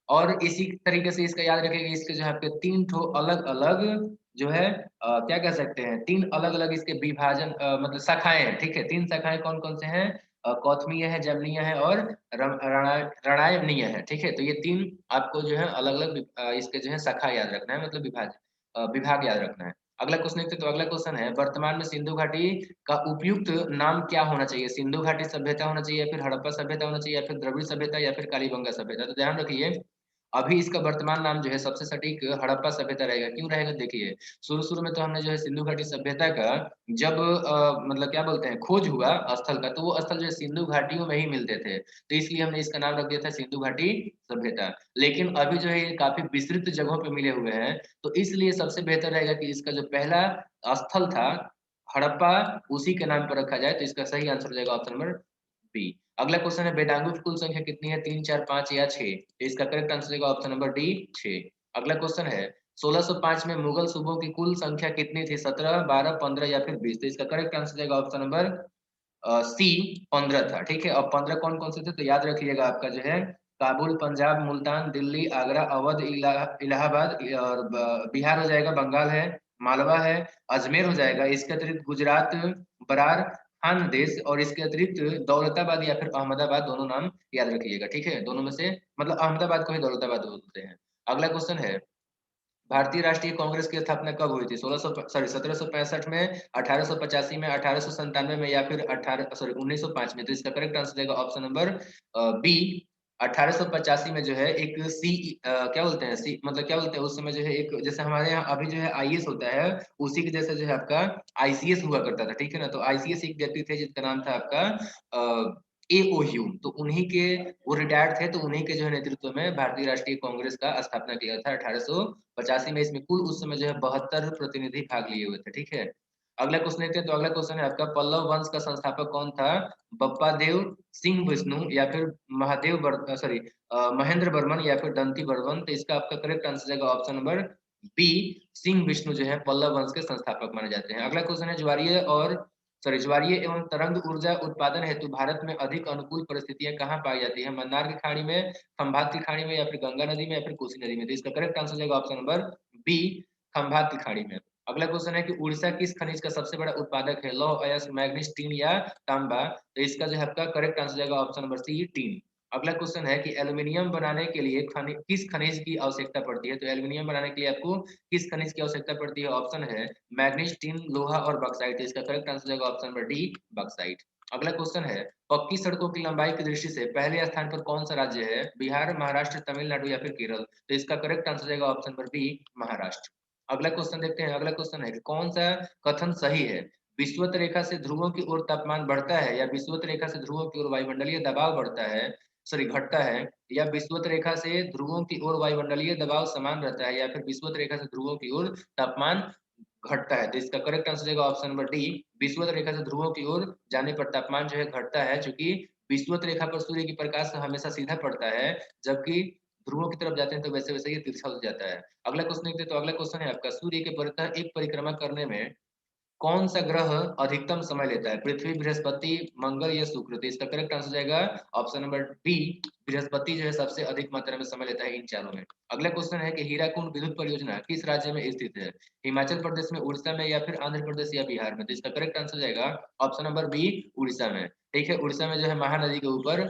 और इसी तरीके से इसका याद रखिएगा, इसके जो है आपके 3 ठो अलग-अलग जो है क्या कह सकते हैं, 3 अलग-अलग इसके विभाजन मतलब शाखाएँ हैं, ठीक है। 3 शाखाएँ कौन-कौन से हैं? कौथमीय है, जमनीय है और रणायनीय है, ठीक है। तो ये 3 आपको जो है अलग-अलग इसके जो है शाखा याद रखना है, मतलब विभाग याद रखना है। अगला क्वेश्चन देखते हैं, तो अगला क्वेश्चन है, वर्तमान में सिंधु घाटी का उपयुक्त नाम क्या होना चाहिए? सिंधु घाटी सभ्यता होना चाहिए, या फिर हड़प्पा सभ्यता होना चाहिए, या फिर द्रविड़ सभ्यता, या फिर कालीबंगा सभ्यता? तो ध्यान रखिए, अभी इसका वर्तमान नाम जो है सबसे सटीक हड़प्पा सभ्यता रहेगा। क्यों रहेगा? देखिए, शुरू-शुरू में तो हमने जो है सिंधु घाटी सभ्यता का जब मतलब क्या बोलते हैं, खोज हुआ स्थल का, तो वो स्थल जो है सिंधु घाटियों में ही मिलते थे। तो इसलिए हमने इसका नाम रख दिया था सिंधु घाटी सभ्यता। लेकिन अभी जो है ये काफ़ी विस्तृत जगहों पे मिले हुए हैं, तो इसलिए सबसे बेहतर रहेगा कि इसका जो पहला स्थल था हड़प्पा, उसी के नाम पर रखा जाए। तो इसका सही आंसर हो जाएगा ऑप्शन नंबर बी। अगला क्वेश्चन है, वेदांगों की कुल संख्या कितनी है? 3, 4, 5 या 6? इसका करेक्ट आंसर रहेगा ऑप्शन नंबर डी 6। अगला क्वेश्चन है, 1605 में मुगल सूबों की कुल संख्या कितनी थी? 17, 12, 15 या फिर 20? तो इसका करेक्ट आंसर रहेगा ऑप्शन नंबर सी 15 था, ठीक है। और 15 कौन-कौन से थे? तो याद रखिएगा, आपका जो है काबुल, पंजाब, मुल्तान, दिल्ली, आगरा, अवध, इलाहाबाद और बिहार हो जाएगा, बंगाल है, मालवा है, अजमेर हो जाएगा। इसके अतिरिक्त गुजरात, बरार, खानदेश और इसके अतिरिक्त दौलताबाद या फिर अहमदाबाद, दोनों नाम याद रखिएगा, ठीक है। दोनों में से मतलब अहमदाबाद को ही दौलताबाद बोलते हैं। अगला क्वेश्चन है, भारतीय राष्ट्रीय कांग्रेस की स्थापना कब हुई थी? 1765 में, 1885 में, 1897 में, या फिर 1905 में? तो इसका करेक्ट आंसर रहेगा ऑप्शन नंबर बी 1885 में जो है एक क्या बोलते हैं, सी मतलब क्या बोलते हैं, उस समय जो है एक, जैसे हमारे यहाँ अभी जो है आईएएस होता है, उसी के जैसे जो है आपका आईसीएस हुआ करता था, ठीक है ना। तो आईसीएस एक व्यक्ति थे जिसका नाम था आपका एओयू। तो उन्हीं के, वो रिटायर्ड थे, तो उन्हीं के जो है नेतृत्व में भारतीय राष्ट्रीय कांग्रेस का स्थापना किया था 1885 में। इसमें कुल उस समय जो है 72 प्रतिनिधि भाग लिए हुए थे, ठीक है। अगला क्वेश्चन देखते हैं, तो अगला क्वेश्चन है आपका, पल्लव वंश का संस्थापक कौन था? बप्पा देव सिंह विष्णु, या फिर महेंद्र वर्मन, या फिर दंती वर्मन? तो इसका आपका करेक्ट आंसर रहेगा option number B, Simhavishnu जो है पल्लव वंश के संस्थापक माने जाते हैं। अगला क्वेश्चन है, ज्वारीय एवं तरंग ऊर्जा उत्पादन हेतु भारत में अधिक अनुकूल परिस्थितियां कहाँ पाई जाती है? मन्नार की खाड़ी में, खंभात की खाड़ी में, या फिर गंगा नदी में, या फिर कोसी नदी में? तो इसका करेक्ट आंसर रहेगा ऑप्शन नंबर बी, खंभात की खाड़ी में। अगला क्वेश्चन है कि उड़ीसा किस खनिज का सबसे बड़ा उत्पादक है? लौह, अयस्क, मैग्नीज, टीन या तांबा? तो इसका जो है आपका करेक्ट आंसर रहेगा ऑप्शन नंबर सी, टीन। अगला क्वेश्चन है कि एल्यूमिनियम बनाने के लिए किस खनिज की आवश्यकता पड़ती है? तो एल्यूमिनियम बनाने के लिए आपको किस खनिज की आवश्यकता पड़ती है? ऑप्शन है मैग्नीज, टिन, लोहा और बॉक्साइट। इसका करेक्ट आंसर रहेगा ऑप्शन नंबर डी, बॉक्साइट। अगला क्वेश्चन है, पक्की सड़कों की लंबाई की दृष्टि से पहले स्थान पर कौन सा राज्य है? बिहार, महाराष्ट्र, तमिलनाडु या फिर केरल? तो इसका करेक्ट आंसर रहेगा ऑप्शन नंबर बी, महाराष्ट्र। अगला क्वेश्चन देखते हैं, अगला क्वेश्चन है कि कौन सा कथन सही है? विषुवत रेखा से ध्रुवों की ओर तापमान बढ़ता है, या विषुवत रेखा से ध्रुवों की ओर वायुमंडलीय दबाव बढ़ता है, सॉरी घटता है, या विषुवत रेखा से ध्रुवों की ओर वायुमंडलीय दबाव समान रहता है, या फिर विषुवत रेखा से ध्रुवों की ओर तापमान घटता है? तो इसका करेक्ट आंसर रहेगा ऑप्शन नंबर डी, विषुवत रेखा से ध्रुवों की ओर जाने पर तापमान जो है घटता है, क्योंकि विषुवत रेखा पर सूर्य की प्रकाश हमेशा सीधा पड़ता है, जबकि ध्रुवों की तरफ जाते हैं तो वैसे वैसे ये तिरछा हो जाता है। अगला क्वेश्चन देखते हैं, तो अगला क्वेश्चन है आपका, सूर्य के परितः एक परिक्रमा करने में कौन सा ग्रह अधिकतम समय लेता है? पृथ्वी, बृहस्पति, मंगल या शुक्र? तो इसका करेक्ट आंसर जाएगा ऑप्शन नंबर बी, बृहस्पति जो है सबसे अधिक मात्रा में समय लेता है इन चारों में। अगला क्वेश्चन है कि हीराकुंड विद्युत परियोजना किस राज्य में स्थित है? हिमाचल प्रदेश में, उड़ीसा में, या फिर आंध्र प्रदेश या बिहार में? तो इसका करेक्ट आंसर जाएगा ऑप्शन नंबर बी, उड़ीसा में, ठीक है। उड़ीसा में जो है महानदी के ऊपर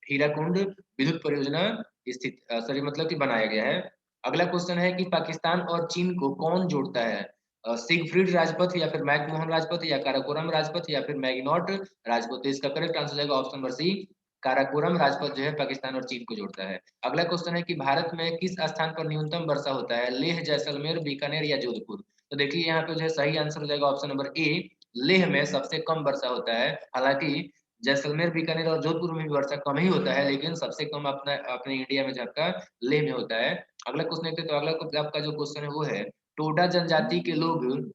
हीराकुंड विद्युत परियोजना स्थित, सॉरी मतलब कि बनाया गया है। अगला क्वेश्चन है कि पाकिस्तान और चीन को कौन जोड़ता है? सिगफ्रीड राजपथ या फिर मैकमोहन राजपथ या काराकोरम राजपथ या फिर मैगिनॉट राजपथ। तो इसका करेक्ट आंसर जाएगा option number C, Karakoram Rajpath जो है पाकिस्तान और चीन को जोड़ता है। अगला क्वेश्चन है कि भारत में किस स्थान पर न्यूनतम वर्षा होता है? लेह, जैसलमेर, बीकानेर या जोधपुर। तो देखिए यहाँ पे जो है सही आंसर हो जाएगा ऑप्शन नंबर ए, लेह में सबसे कम वर्षा होता है। हालांकि जैसलमेर, बीकानेर और जोधपुर में भी वर्षा कम ही होता है, लेकिन सबसे कम अपना अपने इंडिया में जो आपका लेह में होता है। अगला क्वेश्चन देखते हैं, तो अगला आपका जो क्वेश्चन है वो है, टोडा जनजाति के लोग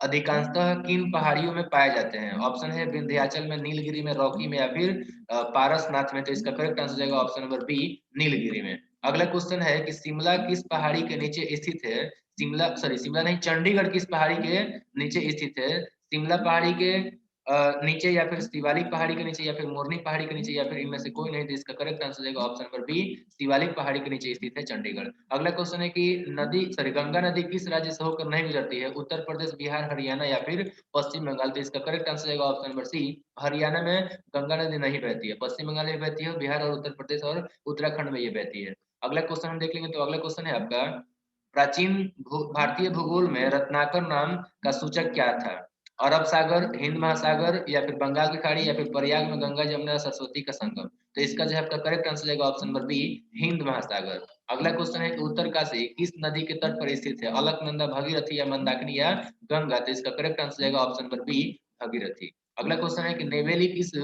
अधिकांशतः किन पहाड़ियों में पाए जाते हैं? ऑप्शन है विंध्याचल में, नीलगिरी में, रॉकी में या फिर पारसनाथ में। तो इसका करेक्ट आंसर जाएगा ऑप्शन नंबर बी, नीलगिरी में। अगला क्वेश्चन है कि शिमला किस पहाड़ी के नीचे स्थित है? शिमला नहीं, चंडीगढ़ किस पहाड़ी के नीचे स्थित है? शिमला पहाड़ी के नीचे या फिर शिवालिक पहाड़ी के नीचे या फिर मोरनी पहाड़ी के नीचे या फिर इनमें से कोई नहीं। तो इसका करेक्ट आंसर जाएगा ऑप्शन नंबर बी, शिवालिक पहाड़ी के नीचे स्थित है चंडीगढ़। अगला क्वेश्चन है कि गंगा नदी किस राज्य से होकर नहीं गुजरती है? उत्तर प्रदेश, बिहार, हरियाणा या फिर पश्चिम बंगाल। तो इसका करेक्ट आंसर जाएगा ऑप्शन नंबर सी, हरियाणा में गंगा नदी नहीं बहती है, पश्चिम बंगाल में बहती है, बिहार और उत्तर प्रदेश और उत्तराखंड में ये बहती है। अगला क्वेश्चन हम देख लेंगे, तो अगला क्वेश्चन है आपका, प्राचीन भारतीय भूगोल में रत्नाकर नाम का सूचक क्या था? अरब सागर, हिंद महासागर या फिर बंगाल की खाड़ी या फिर प्रयाग में गंगा जमुना सरस्वती का संगम। तो इसका जो है आपका करेक्ट आंसर जाएगा ऑप्शन नंबर बी, हिंद महासागर। अगला क्वेश्चन है कि उत्तरकाशी किस नदी के तट पर स्थित है? अलकनंदा, भगीरथी या मंदाकिनी या गंगा। तो इसका करेक्ट आंसर जाएगा ऑप्शन नंबर बी, भगीरथी। अगला क्वेश्चन है कि नेवेली किस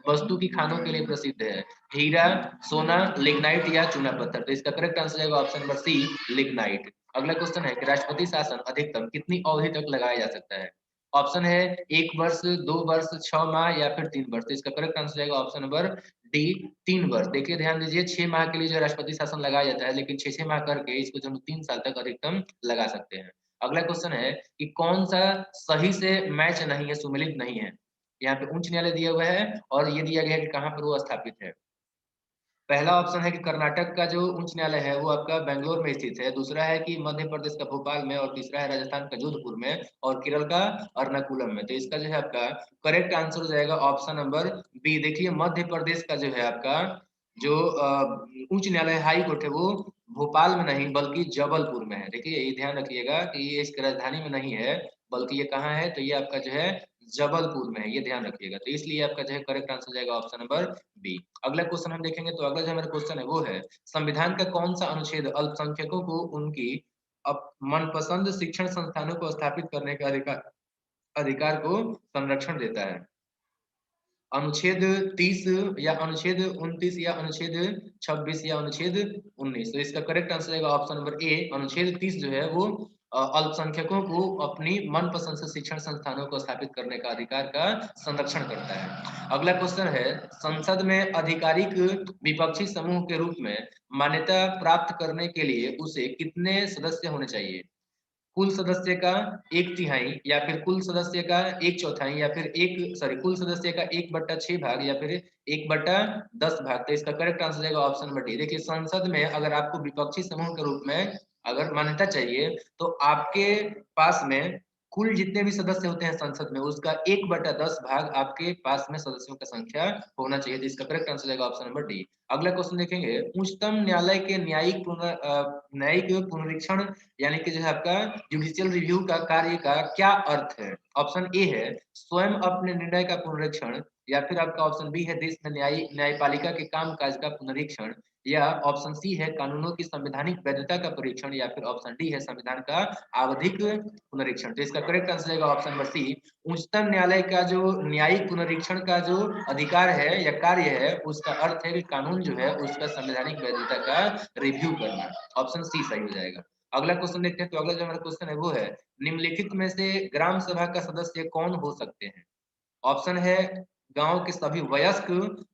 वस्तु की खानों के लिए प्रसिद्ध है? हीरा, सोना, लिग्नाइट या चूना पत्थर। तो इसका करेक्ट आंसर जाएगा ऑप्शन नंबर सी, लिग्नाइट। अगला क्वेश्चन है कि राष्ट्रपति शासन अधिकतम कितनी अवधि तक लगाया जा सकता है? ऑप्शन है 1 वर्ष, 2 वर्ष, 6 माह या फिर 3 वर्ष। तो इसका करेक्ट आंसर जाएगा ऑप्शन नंबर डी, 3 वर्ष। देखिए ध्यान दीजिए, 6 माह के लिए जो राष्ट्रपति शासन लगाया जाता है, लेकिन 6 6 माह करके इसको जो हम 3 साल तक अधिकतम लगा सकते हैं। अगला क्वेश्चन है कि कौन सा सही से मैच नहीं है, सुमेलित नहीं है? यहाँ पे उच्च न्यायालय दिया हुआ है और ये दिया गया है कि कहाँ पर वो स्थापित है। पहला ऑप्शन है कि कर्नाटक का जो उच्च न्यायालय है वो आपका बेंगलोर में स्थित है, दूसरा है कि मध्य प्रदेश का भोपाल में, और तीसरा है राजस्थान का जोधपुर में, और केरल का एर्नाकुलम में। तो इसका जो है आपका करेक्ट आंसर हो जाएगा ऑप्शन नंबर बी। देखिए मध्य प्रदेश का जो है आपका जो उच्च न्यायालय हाई कोर्ट है वो भोपाल में नहीं बल्कि जबलपुर में है। देखिए ये ध्यान रखिएगा कि ये इसकी राजधानी में नहीं है, बल्कि ये कहाँ है, तो ये आपका जो है जबलपुर में है, ये ध्यान रखिएगा। तो इसलिए आपका जो है करेक्ट आंसर जाएगा ऑप्शन नंबर बी। अगला क्वेश्चन हम देखेंगे, तो अगला जो हमारा क्वेश्चन है वो है, संविधान का कौन सा अनुच्छेद अल्पसंख्यकों को उनकी मनपसंद शिक्षण संस्थानों को स्थापित करने का अधिकार को संरक्षण देता है? अनुच्छेद 30 या अनुच्छेद 29 या अनुच्छेद 26 या अनुच्छेद 19। तो इसका करेक्ट आंसर रहेगा ऑप्शन नंबर ए, अनुच्छेद 30 जो है वो अल्पसंख्यकों को अपनी मनपसंद से शिक्षण संस्थानों को स्थापित करने का अधिकार का संरक्षण करता है। अगला क्वेश्चन है, संसद में आधिकारिक विपक्षी समूह के रूप में मान्यता प्राप्त करने के लिए उसे कितने सदस्य होने चाहिए? कुल सदस्य का 1/3 या फिर कुल सदस्य का 1/4 या फिर कुल सदस्य का 1/6 भाग या फिर 1/10 भाग। तो इसका करेक्ट आंसर रहेगा ऑप्शन नंबर डी। देखिए संसद में अगर आपको विपक्षी समूह के रूप में अगर मान्यता चाहिए, तो आपके पास में कुल जितने भी सदस्य होते हैं संसद में उसका 1/10 भाग आपके पास में सदस्यों का संख्या होना चाहिए। तो इसका करेक्ट आंसर रहेगा ऑप्शन नंबर डी। अगला क्वेश्चन देखेंगे, उच्चतम न्यायालय के न्यायिक पुनरीक्षण यानी कि जो है आपका जुडिशियल रिव्यू का कार्य का क्या अर्थ है? ऑप्शन ए है स्वयं अपने निर्णय का पुनरीक्षण, या फिर आपका ऑप्शन बी है देश में न्यायपालिका के कामकाज का पुनरीक्षण, या ऑप्शन सी है कानूनों की संवैधानिक वैधता का परीक्षण, या फिर ऑप्शन डी है संविधान का आवधिक पुनरीक्षण। तो इसका करेक्ट आंसर रहेगा ऑप्शन नंबर सी, उच्चतम न्यायालय का जो न्यायिक पुनरीक्षण का जो अधिकार है या कार्य है उसका अर्थ है कि कानून जो है उसका संवैधानिक वैधता का रिव्यू करना। ऑप्शन सी सही हो जाएगा। अगला क्वेश्चन देखते हैं, तो अगला जो हमारा क्वेश्चन है वो है, निम्नलिखित में से ग्राम सभा का सदस्य कौन हो सकते हैं? ऑप्शन है गांव के सभी वयस्क,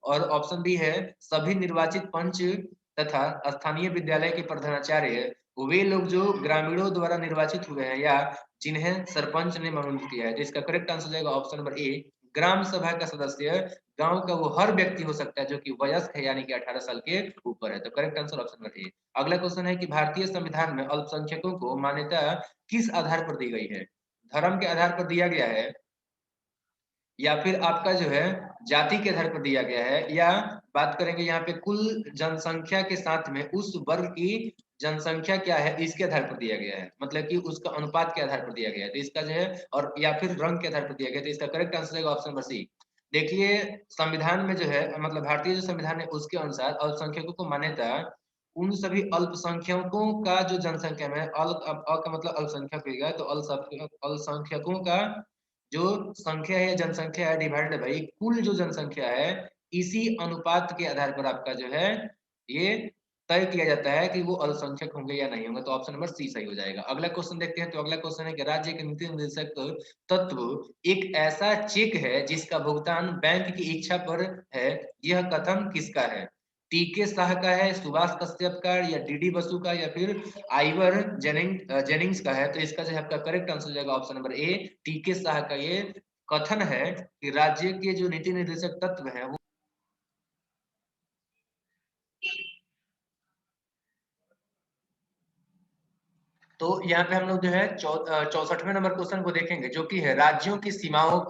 और ऑप्शन बी है सभी निर्वाचित पंच तथा स्थानीय विद्यालय के प्रधानाचार्य, वे लोग जो ग्रामीणों द्वारा निर्वाचित हुए हैं या जिन्हें सरपंच ने मनोनीत किया है। तो इसका करेक्ट आंसर जाएगा ऑप्शन नंबर ए, ग्राम सभा का सदस्य गांव का वो हर व्यक्ति हो सकता है जो कि वयस्क है, यानी कि 18 साल के ऊपर है। तो करेक्ट आंसर ऑप्शन नंबर ए। अगला क्वेश्चन है कि भारतीय संविधान में अल्पसंख्यकों को मान्यता किस आधार पर दी गई है? धर्म के आधार पर दिया गया है, या फिर आपका जो है जाति के आधार पर दिया गया है, या बात करेंगे यहाँ पे कुल जनसंख्या के साथ में उस वर्ग की जनसंख्या क्या है इसके आधार पर दिया गया है, मतलब कि उसका अनुपात के आधार पर दिया गया है, तो इसका जो है और या फिर रंग के आधार पर दिया गया, तो इसका करेक्ट आंसर रहेगा ऑप्शन नंबर सी। देखिए संविधान में जो है मतलब भारतीय जो संविधान है उसके अनुसार अल्पसंख्यकों को मान्यता उन सभी अल्पसंख्यकों का जो जनसंख्या में अ का मतलब अल्पसंख्यक होगा, तो अल्पसंख्यकों का जो संख्या है जनसंख्या है डिवाइडेड बाई कुल जो जनसंख्या है, इसी अनुपात के आधार पर आपका जो है ये तय किया जाता है कि वो अल्पसंख्यक होंगे या नहीं होंगे, तो ऑप्शन नंबर सी सही हो जाएगा। अगला क्वेश्चन देखते हैं, तो अगला क्वेश्चन है कि राज्य के नीति निर्देशक तत्व एक ऐसा चेक है जिसका भुगतान बैंक की इच्छा पर है, यह कथन किसका है? टीके शाह का है, सुभाष कश्यप का या डीडी बसु का या फिर आइवर जेनिंग्स का है, तो इसका जो है आपका करेक्ट आंसर हो जाएगा ऑप्शन नंबर ए टीके शाह का ये कथन है कि राज्य के जो नीति निर्देशक तत्व है वो तो यहाँ पे हम लोग जो है 64वें नंबर क्वेश्चन को देखेंगे जो कि है राज्यों की सीमाओं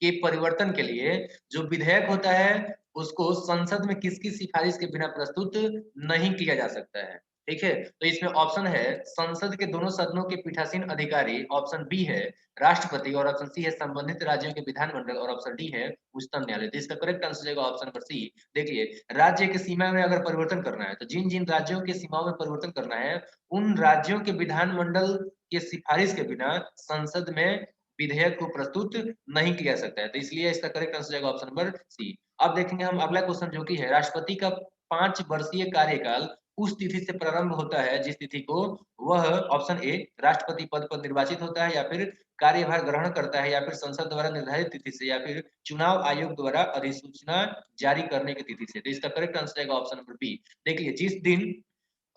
के परिवर्तन के लिए जो विधेयक होता है उसको संसद में किसकी सिफारिश के बिना प्रस्तुत नहीं किया जा सकता है। ठीक है, तो इसमें ऑप्शन है संसद के दोनों सदनों के पीठासीन अधिकारी, ऑप्शन बी है राष्ट्रपति और ऑप्शन सी है संबंधित राज्यों के विधानमंडल और ऑप्शन डी है उच्चतम न्यायालय। तो इसका करेक्ट आंसर जाएगा ऑप्शन नंबर सी। देखिए राज्य की सीमा में अगर परिवर्तन करना है तो जिन जिन राज्यों की सीमाओं में परिवर्तन करना है उन राज्यों के विधानमंडल के सिफारिश के बिना संसद में विधेयक को प्रस्तुत नहीं किया जा सकता है, तो इसलिए इसका करेक्ट आंसर जाएगा ऑप्शन नंबर सी। अब देखेंगे हम अगला क्वेश्चन जो कि है राष्ट्रपति का 5 वर्षीय कार्यकाल उस तिथि से प्रारंभ होता है जिस तिथि को वह ऑप्शन ए राष्ट्रपति पद पर निर्वाचित होता है या फिर कार्यभार ग्रहण करता है या फिर संसद द्वारा निर्धारित तिथि से या फिर चुनाव आयोग द्वारा अधिसूचना जारी करने की तिथि से, तो इसका करेक्ट आंसर जाएगा ऑप्शन नंबर बी। देखिए जिस दिन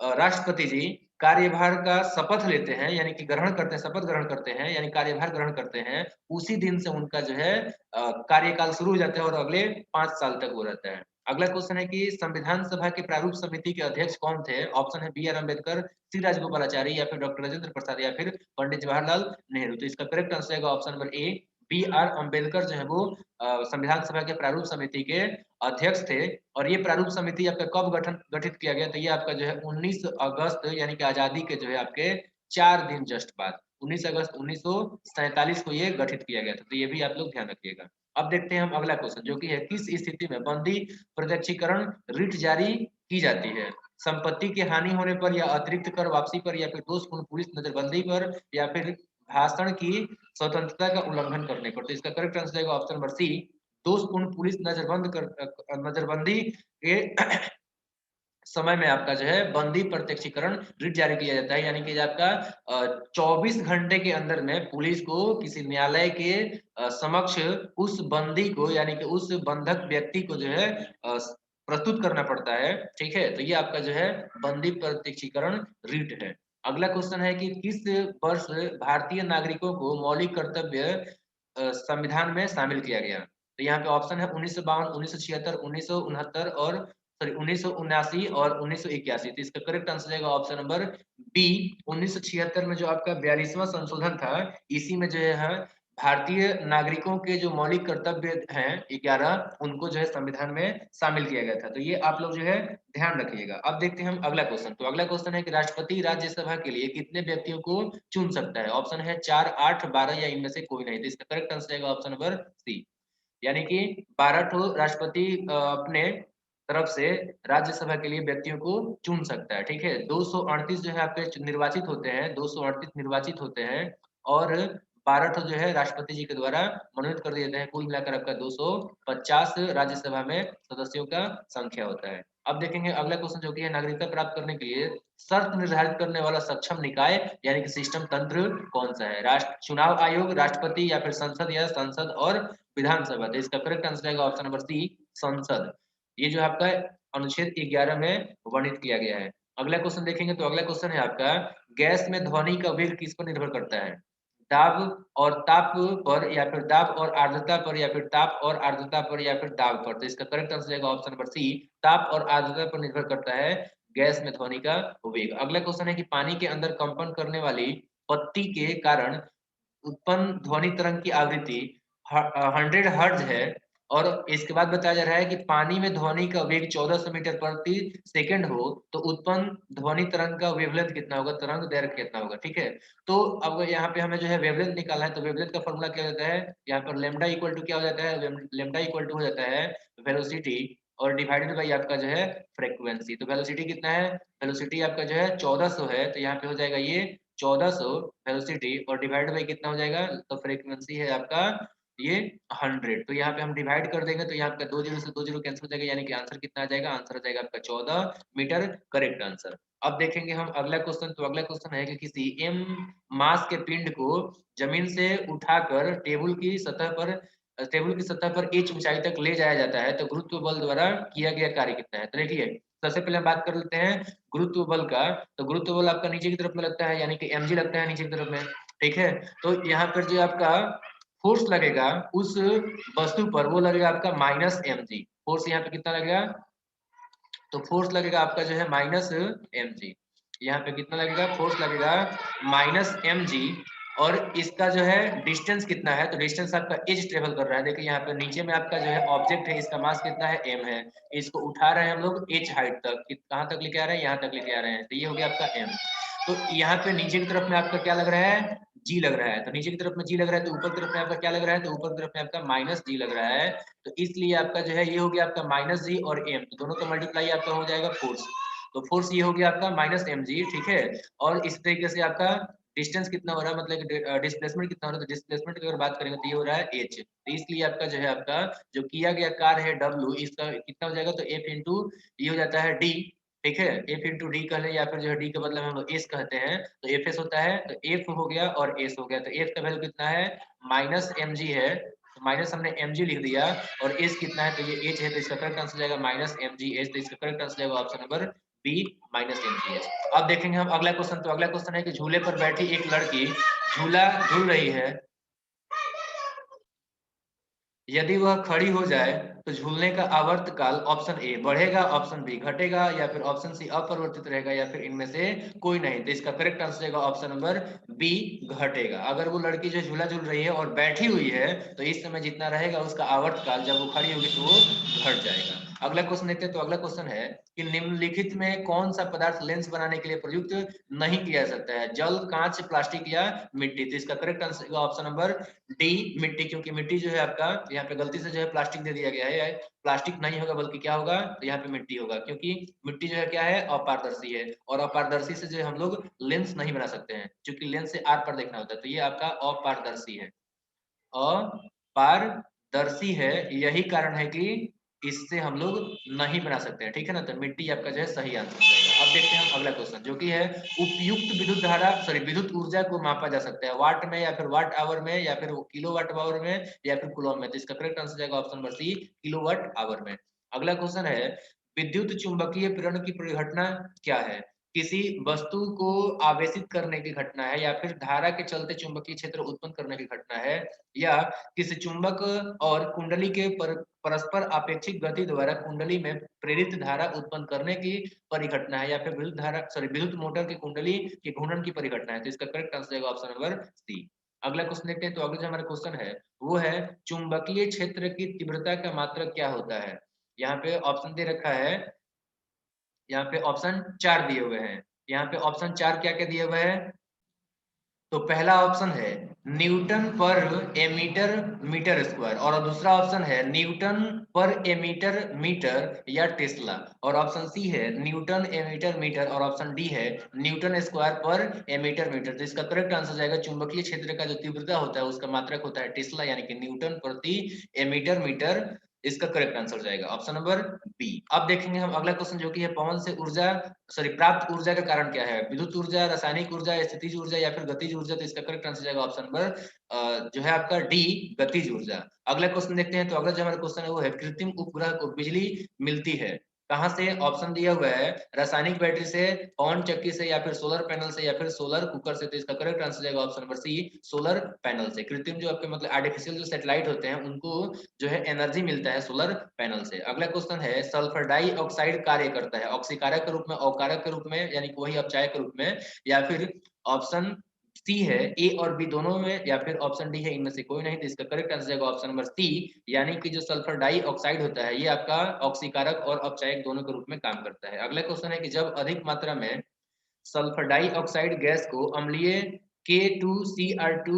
राष्ट्रपति जी कार्यभार का शपथ लेते हैं यानी कि ग्रहण करते हैं, शपथ ग्रहण करते हैं यानी कार्यभार ग्रहण करते हैं, उसी दिन से उनका जो है कार्यकाल शुरू हो जाता है और अगले 5 साल तक वो रहता है। अगला क्वेश्चन है कि संविधान सभा के प्रारूप समिति के अध्यक्ष कौन थे? ऑप्शन है बी आर अम्बेडकर, सी राजगोपालाचारी या फिर डॉक्टर राजेंद्र प्रसाद या फिर पंडित जवाहरलाल नेहरू, तो इसका करेक्ट आंसर है option number A B R Ambedkar जो है वो संविधान सभा के प्रारूप समिति के अध्यक्ष थे। और ये प्रारूप समिति आपका कब गठित किया गया, तो ये आपका जो है 19 अगस्त यानी कि आजादी के जो है आपके 4 दिन जस्ट बाद 19 अगस्त 1947 को ये गठित किया गया था, तो ये भी आप लोग ध्यान रखिएगा। अब देखते हैं हम अगला क्वेश्चन जो कि है किस स्थिति में बंदी प्रत्यक्षीकरण रिट जारी की जाती है? संपत्ति की हानि होने पर या अतिरिक्त कर वापसी पर या फिर दोषपूर्ण पुलिस नजरबंदी पर या फिर भाषण की स्वतंत्रता का उल्लंघन करने पर, तो इसका करेक्ट आंसर है ऑप्शन नंबर सी दोषपूर्ण पुलिस नजरबंदी के समय में आपका जो है बंदी प्रत्यक्षीकरण रिट जारी किया जाता है, यानी कि आपका 24 घंटे के अंदर में पुलिस को किसी न्यायालय के समक्ष उस बंदी को यानी कि उस बंधक व्यक्ति को जो है प्रस्तुत करना पड़ता है। ठीक है, तो ये आपका जो है बंदी प्रत्यक्षीकरण रिट है। अगला क्वेश्चन है कि किस वर्ष भारतीय नागरिकों को मौलिक कर्तव्य संविधान में शामिल किया गया? तो यहाँ पे ऑप्शन है 1952, 1976, 1969 और सॉरी 1979 और 1981, तो इसका करेक्ट आंसर जाएगा ऑप्शन नंबर बी 1976 में जो आपका 42वां संशोधन था, इसी में जो है भारतीय नागरिकों के जो मौलिक कर्तव्य हैं 11 उनको जो है संविधान में शामिल किया गया था, तो ये आप लोग जो है ध्यान रखिएगा। अब देखते हैं हम अगला क्वेश्चन, तो अगला क्वेश्चन है कि राष्ट्रपति राज्यसभा के लिए कितने व्यक्तियों को चुन सकता है? ऑप्शन है 4, 8, 12 या इनमें से कोई नहीं, तो इसका करेक्ट आंसर जाएगा ऑप्शन नंबर सी, यानी कि 12 ठो राष्ट्रपति अपने तरफ से राज्यसभा के लिए व्यक्तियों को चुन सकता है। ठीक है, 238 जो है आपके निर्वाचित होते हैं, 238 निर्वाचित होते हैं और 12 ठो जो है राष्ट्रपति जी के द्वारा मनोनीत कर दिए जाते हैं। कुल मिलाकर आपका 250 राज्यसभा में सदस्यों का संख्या होता है। अब देखेंगे अगला क्वेश्चन जो कि है नागरिकता प्राप्त करने के लिए शर्त निर्धारित करने वाला सक्षम निकाय यानी कि सिस्टम तंत्र कौन सा है? राष्ट्र चुनाव आयोग, राष्ट्रपति या फिर संसद या संसद और विधानसभा, तो इसका करेक्ट आंसर आएगा ऑप्शन नंबर सी संसद। ये जो आपका अनुच्छेद 11 में वर्णित किया गया है। अगला क्वेश्चन देखेंगे, तो अगला क्वेश्चन है आपका गैस में ध्वनि का वेग किस पर निर्भर करता है? दाब और ताप पर या फिर दाब और आर्द्रता पर या फिर ताप और आर्द्रता पर या फिर दाब पर, तो इसका करेक्ट आंसर जाएगा ऑप्शन नंबर सी ताप और आर्द्रता पर निर्भर करता है गैस में ध्वनि का वेग। अगला क्वेश्चन है कि पानी के अंदर कंपन करने वाली पत्ती के कारण उत्पन्न ध्वनि तरंग की आवृत्ति 100 हर्ट्ज है और इसके बाद बताया जा रहा है कि पानी में ध्वनि का वेग 1400 मीटर प्रति सेकंड हो तो उत्पन्न ध्वनि तरंग का वेवलेंथ कितना होगा, तरंग दैर्घ्य कितना होगा। ठीक है, तो अब यहाँ पे हमें जो है वेवलेंथ निकालना है, तो वेवलेंथ का फॉर्मूला क्या होता है, यहाँ पर लेमडा इक्वल टू क्या हो जाता है, लेमडा इक्वल टू हो जाता है वेलोसिटी और डिवाइडेड बाई आपका जो है फ्रीक्वेंसी। तो वेलोसिटी कितना है, वेलोसिटी आपका जो है 1400 है, तो यहाँ पे हो जाएगा ये 1400 वेलोसिटी और डिवाइड बाई कितना हो जाएगा, तो फ्रीक्वेंसी है आपका ये 100। तो यहाँ पे हम डिवाइड कर देंगे तो यहाँ पे 2 जीरो से 2 जीरो कैंसिल हो जाएगा, यानी कि आंसर कितना आ जाएगा, आंसर आ जाएगा आपका 14 मीटर, करेक्ट आंसर। अब देखेंगे हम अगला क्वेश्चन। तो अगला क्वेश्चन है कि किसी m मास के पिंड को जमीन से उठाकर टेबल की सतह पर h ऊंचाई तक ले जाया जाता है तो गुरुत्व बल द्वारा किया गया कार्य कितना है। तो देखिए सबसे पहले हम बात कर लेते हैं गुरुत्व बल का। तो गुरुत्व बल आपका नीचे की तरफ में लगता है, यानी कि mg लगता है नीचे की तरफ में। ठीक है, तो यहाँ पर जो आपका फोर्स लगेगा उस वस्तु पर वो लगेगा आपका माइनस mg। फोर्स यहाँ पे कितना लगेगा, तो फोर्स लगेगा आपका जो है माइनस mg। यहाँ पे कितना लगेगा, फोर्स लगेगा माइनस mg। और इसका जो है डिस्टेंस कितना है, तो डिस्टेंस आपका एज ट्रेवल कर रहा है। देखिए यहाँ पे नीचे में आपका जो है ऑब्जेक्ट है, इसका मास कितना है, m है। इसको उठा रहे हैं हम लोग h हाइट तक, कहाँ तक लेके आ रहे हैं, यहाँ तक लेके आ रहे हैं, तो ये हो गया आपका m। तो यहाँ पे नीचे की तरफ में आपका क्या लग रहा है, g लग रहा है। तो नीचे की तरफ में g लग रहा है, तो ऊपर की तरफ में आपका क्या लग रहा है, तो ऊपर की तरफ में आपका माइनस g लग रहा है। तो इसलिए आपका जो है ये हो गया आपका माइनस g और m, तो दोनों का मल्टीप्लाई आपका हो जाएगा फोर्स। तो फोर्स ये हो गया आपका माइनस mg। ठीक है, और इस तरीके से आपका डिस्टेंस कितना हो रहा है, मतलब डिस्प्लेसमेंट कितना हो रहा है, तो डिस्प्लेसमेंट की अगर बात करेंगे तो ये हो रहा है h। तो इसलिए आपका जो है आपका जो किया गया कार्य है w, इसका कितना हो जाएगा, तो f इंटू ये हो जाता है d। ठीक है, f इंटू डी कह लें, या फिर जो है d का मतलब हम लोग s कहते हैं, तो fs होता है, तो f हो गया और s हो गया। तो f का वैल्यू कितना है, माइनस mg है, तो माइनस हमने mg लिख दिया, और s कितना है, तो ये h है, तो इसका करेक्ट आंसर जाएगा माइनस mgh। तो इसका करेक्ट आंसर जाएगा option number B, minus mgh। अब देखेंगे हम अगला क्वेश्चन। तो अगला क्वेश्चन है कि झूले पर बैठी एक लड़की झूला झूल रही है, यदि वह खड़ी हो जाए तो झूलने का आवर्त काल ऑप्शन ए बढ़ेगा, ऑप्शन बी घटेगा, या फिर ऑप्शन सी अपरिवर्तित रहेगा, या फिर इनमें से कोई नहीं। तो इसका करेक्ट आंसर रहेगा ऑप्शन नंबर बी, घटेगा। अगर वो लड़की जो झूला झूल रही है और बैठी हुई है तो इस समय जितना रहेगा उसका आवर्त काल, जब वो खड़ी होगी तो वो घट जाएगा। अगला क्वेश्चन देखते हैं। तो अगला क्वेश्चन है कि निम्नलिखित में कौन सा पदार्थ लेंस बनाने के लिए प्रयुक्त नहीं किया जा सकता है, जल, कांच, प्लास्टिक या मिट्टी। तो इसका correct answer option number D, मिट्टी। क्योंकि मिट्टी जो है आपका यहाँ पे गलती से जो है प्लास्टिक दे दिया गया है, प्लास्टिक नहीं होगा बल्कि क्या होगा, तो यहाँ पे मिट्टी होगा, क्योंकि मिट्टी जो है क्या है, अपारदर्शी है, और अपारदर्शी से जो है हम लोग लेंस नहीं बना सकते हैं, क्योंकि लेंस से आर पर देखना होता है। तो ये आपका अपारदर्शी है, अपारदर्शी है, यही कारण है कि इससे हम लोग नहीं बना सकते हैं। ठीक है ना, तो मिट्टी आपका जो है सही आंसर हो जाएगा। अब देखते हैं हम अगला क्वेश्चन, जो कि है उपयुक्त विद्युत धारा विद्युत ऊर्जा को मापा जा सकता है वाट में, या फिर वाट आवर में, या फिर किलो वाट आवर में, या फिर कूलम में। तो इसका करेक्ट आंसर जाएगा option number C, kilowatt hour में। अगला क्वेश्चन है विद्युत चुंबकीय प्रेरण की परिघटना क्या है, किसी वस्तु को आवेशित करने की घटना है, या फिर धारा के चलते चुंबकीय क्षेत्र उत्पन्न करने की घटना है, या किसी चुंबक और कुंडली के परस्पर आपेक्षिक गति द्वारा कुंडली में प्रेरित धारा उत्पन्न करने की परिघटना है, या फिर विद्युत मोटर की कुंडली के घूर्णन की परिघटना है। तो इसका करेक्ट आंसर जाएगा ऑप्शन नंबर सी। अगला क्वेश्चन देखते हैं। तो अगला जो हमारा क्वेश्चन है वो है चुंबकीय क्षेत्र की तीव्रता का मात्रक क्या होता है। यहाँ पे ऑप्शन दे रखा है, यहाँ पे ऑप्शन 4 दिए हुए हैं। यहाँ पे ऑप्शन 4 क्या क्या दिए हुए हैं, तो पहला ऑप्शन है न्यूटन पर एमीटर मीटर स्क्वायर, और दूसरा ऑप्शन है न्यूटन पर एमीटर मीटर या टेस्ला, और ऑप्शन सी है न्यूटन एमीटर मीटर, और ऑप्शन डी है न्यूटन स्क्वायर पर एमीटर मीटर। तो इसका करेक्ट आंसर जाएगा चुंबकीय क्षेत्र का जो तीव्रता होता है उसका मात्रक होता है टेस्ला, यानी कि न्यूटन प्रति एमीटर मीटर। इसका करेक्ट आंसर जाएगा ऑप्शन नंबर बी। अब देखेंगे हम अगला क्वेश्चन, जो कि है पवन से ऊर्जा प्राप्त ऊर्जा का कारण क्या है, विद्युत ऊर्जा, रासायनिक ऊर्जा, स्थितिज ऊर्जा, या फिर गतिज ऊर्जा। तो इसका करेक्ट आंसर जाएगा ऑप्शन नंबर जो है आपका डी, गतिज ऊर्जा। अगला क्वेश्चन देखते हैं। तो अगला जो हमारा क्वेश्चन है वो है कृत्रिम उपग्रह को बिजली मिलती है कहाँ से, ऑप्शन दिया हुआ है रासायनिक बैटरी से, पवन चक्की से, या फिर सोलर पैनल से, या फिर सोलर कुकर से। तो इसका करेक्ट आंसर जाएगा option number C, solar panel से। कृत्रिम जो आपके मतलब आर्टिफिशियल जो सैटेलाइट होते हैं उनको जो है एनर्जी मिलता है सोलर पैनल से। अगला क्वेश्चन है सल्फर डाइऑक्साइड कार्य करता है ऑक्सीकारक के रूप में, अवकारक के रूप में, यानी कि वही अपचायक के रूप में, या फिर ऑप्शन सी है, ए और बी दोनों में, या फिर ऑप्शन डी है इनमें से कोई नहीं। तो इसका करेक्ट आंसर जाएगा ऑप्शन नंबर सी, यानी कि जो सल्फर डाइऑक्साइड होता है ये आपका ऑक्सीकारक और अपचायक दोनों के रूप में काम करता है। अगला क्वेश्चन है कि जब अधिक मात्रा में सल्फर डाइऑक्साइड गैस को अम्लीय K2Cr2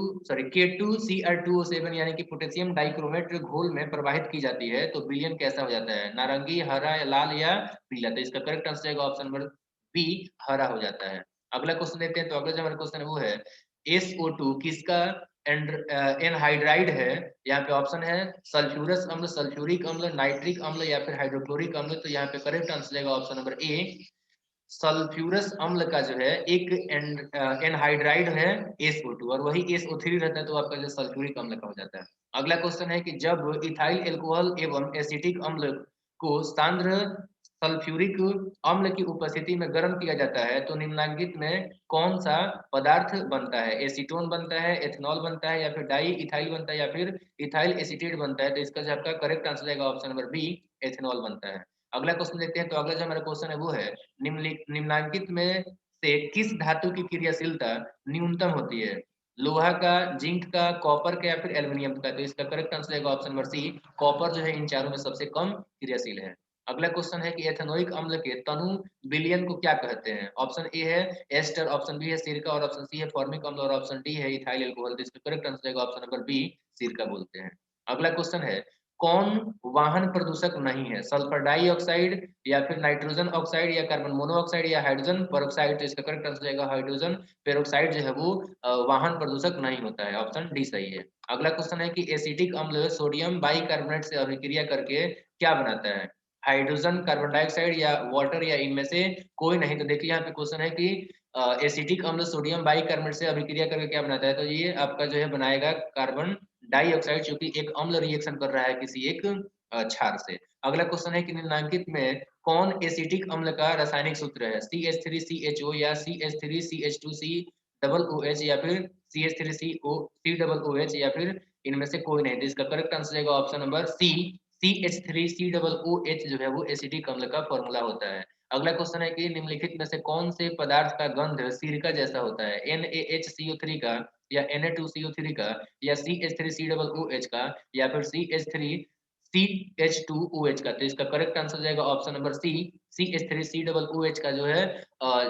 यानी कि पोटेशियम डाइक्रोमेट घोल में प्रवाहित की जाती है तो विलयन कैसा हो जाता है? नारंगी, हरा, लाल या पीला? तो इसका करेक्ट आंसर जाएगा ऑप्शन नंबर बी, हरा हो जाता है। अगला क्वेश्चन देखते हैं। तो अगला जो हमारा क्वेश्चन है वो है SO2 किसका एनहाइड्राइड है? यहाँ पे ऑप्शन है सल्फ्यूरस अम्ल, सल्फ्यूरिक अम्ल, नाइट्रिक अम्ल या फिर हाइड्रोक्लोरिक अम्ल। तो यहाँ पे करेक्ट आंसर जाएगा ऑप्शन नंबर ए, सल्फ्यूरस अम्ल का जो है एक एनहाइड्राइड है SO2 और वही SO3 रहता है तो आपका जो सल्फ्यूरिक अम्ल का हो जाता है। अगला क्वेश्चन है कि जब इथाइल एल्कोहल एवं एसिटिक अम्ल को सांद्र सल्फ्यूरिक अम्ल की उपस्थिति में गर्म किया जाता है तो निम्नलिखित में कौन सा पदार्थ बनता है? एसीटोन बनता है, एथेनॉल बनता है या फिर डाई इथाइल बनता है या फिर इथाइल एसीटेट बनता है? तो इसका जो आपका करेक्ट आंसर जाएगा ऑप्शन नंबर बी, एथेनॉल बनता है। अगला क्वेश्चन देखते हैं। तो अगला जो हमारा क्वेश्चन है वो है निम्नलिखित में से किस धातु की क्रियाशीलता न्यूनतम होती है? लोहा का, जिंक का, कॉपर का या फिर एल्युमिनियम का? तो इसका करेक्ट आंसर जाएगा ऑप्शन नंबर सी, कॉपर जो है इन चारों में सबसे कम क्रियाशील है। अगला क्वेश्चन है कि एथेनोइक अम्ल के तनु विलयन को क्या कहते हैं? ऑप्शन ए है एस्टर, ऑप्शन बी है सिरका और ऑप्शन सी है फॉर्मिक अम्ल और ऑप्शन डी है इथाइल एल्कोहल। तो इसका करेक्ट आंसर जाएगा ऑप्शन नंबर बी, सिरका बोलते हैं। अगला क्वेश्चन है कौन वाहन प्रदूषक नहीं है? सल्फर डाइऑक्साइड या फिर नाइट्रोजन ऑक्साइड या कार्बन मोनोऑक्साइड या हाइड्रोजन पेरोक्साइड? तो इसका करेक्ट आंसर जाएगा हाइड्रोजन पेरोक्साइड जो है वो वाहन प्रदूषक नहीं होता है, ऑप्शन डी सही है। अगला क्वेश्चन है कि एसिटिक अम्ल सोडियम बाइकार्बोनेट से अभिक्रिया करके क्या बनाता है? हाइड्रोजन, कार्बन डाइऑक्साइड या वाटर या इनमें से कोई नहीं? तो देखिए यहाँ पे क्वेश्चन है कि एसिटिक अम्ल सोडियम बाइकार्बोनेट से अभिक्रिया करके क्या बनाता है? तो ये आपका जो है बनाएगा कार्बन डाइऑक्साइड, चूंकि एक अम्ल रिएक्शन कर रहा है किसी एक क्षार से। अगला क्वेश्चन है कि निम्नलिखित में कौन एसिटिक अम्ल का रासायनिक सूत्र है? CH3CHO या CH3CH2C डबल OH या फिर CH3CO C डबल OH या फिर इनमें से कोई नहीं? तो इसका करेक्ट आंसर जाएगा option number C, CH3C double OH जो है वो एसिटिक अम्ल का फॉर्मूला होता है। अगला क्वेश्चन है कि निम्नलिखित में से कौन से पदार्थ का गंध सिरका जैसा होता है? NaHCO3 का या Na2CO3 का या CH3COOH का या फिर CH2CH2OH का? तो इसका करेक्ट आंसर जाएगा ऑप्शन नंबर सी, CH3COOH का जो है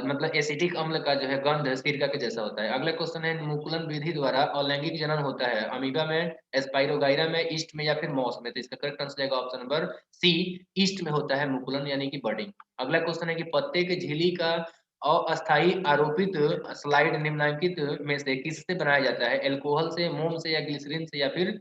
मतलब एसिटिक अम्ल का जो है गंध सिरका के जैसा होता है। अगला क्वेश्चन है मुकुलन विधि द्वारा अलैंगिक जनन होता है अमीबा में, स्पाइरोगाइरा में, ईस्ट में या फिर मॉस में? तो इसका करेक्ट आंसर जाएगा ऑप्शन नंबर सी, ईस्ट में होता है मुकुलन यानी कि बर्डिंग। अगला क्वेश्चन है कि पत्ते के झिल्ली का अस्थायी आरोपित स्लाइड निम्नलिखित में से किससे बनाया जाता है? एल्कोहल से, मोम से या ग्लिसरीन से या फिर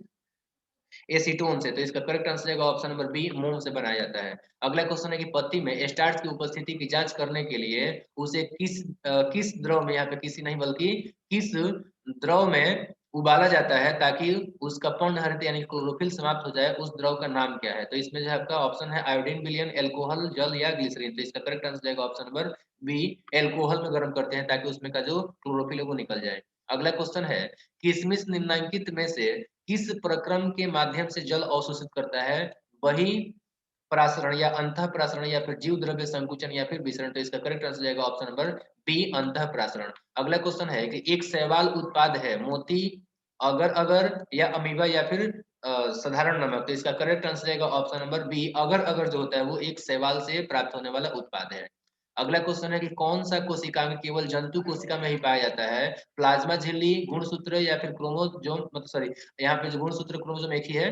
एसीटोन से? तो इसका करेक्ट आंसर जाएगा ऑप्शन नंबर बी, मोम से बनाया जाता है। अगला क्वेश्चन है कि पत्ती में स्टार्च की उपस्थिति की जांच करने के लिए उसे किस द्रव में, यहाँ पे किसी नहीं बल्कि किस द्रव में उबाला जाता है ताकि उसका पर्णहरित यानी क्लोरोफिल समाप्त हो जाए? उस द्रव का नाम क्या है? तो इसमें जो है आपका ऑप्शन है आयोडीन विलयन, एल्कोहल, जल या ग्लिसरीन। तो इसका करेक्ट आंसर जाएगा ऑप्शन नंबर बी, एल्कोहल में गर्म करते हैं ताकि उसमें का जो क्लोरोफिल है वो निकल जाए। अगला क्वेश्चन है किसमिस निम्नलिखित में से किस प्रक्रम के माध्यम से जल अवशोषित करता है? वही प्रासरण या अंतः प्रासरण या फिर जीव द्रव्य संकुचन या फिर विसरण? तो इसका करेक्ट आंसर जाएगा ऑप्शन नंबर बी, अंतः प्रासरण। अगला क्वेश्चन है कि एक शैवाल उत्पाद है मोती, अगर अगर या अमीबा या फिर साधारण नमक? तो इसका करेक्ट आंसर जाएगा ऑप्शन नंबर बी, अगर अगर जो होता है वो एक शैवाल से प्राप्त होने वाला उत्पाद है। अगला क्वेश्चन है कि कौन सा कोशिकांग केवल जंतु कोशिका में ही पाया जाता है? प्लाज्मा झिल्ली, गुणसूत्र या फिर क्रोमोसोम, मतलब सॉरी यहाँ पे जो गुणसूत्र क्रोमोसोम एक ही है,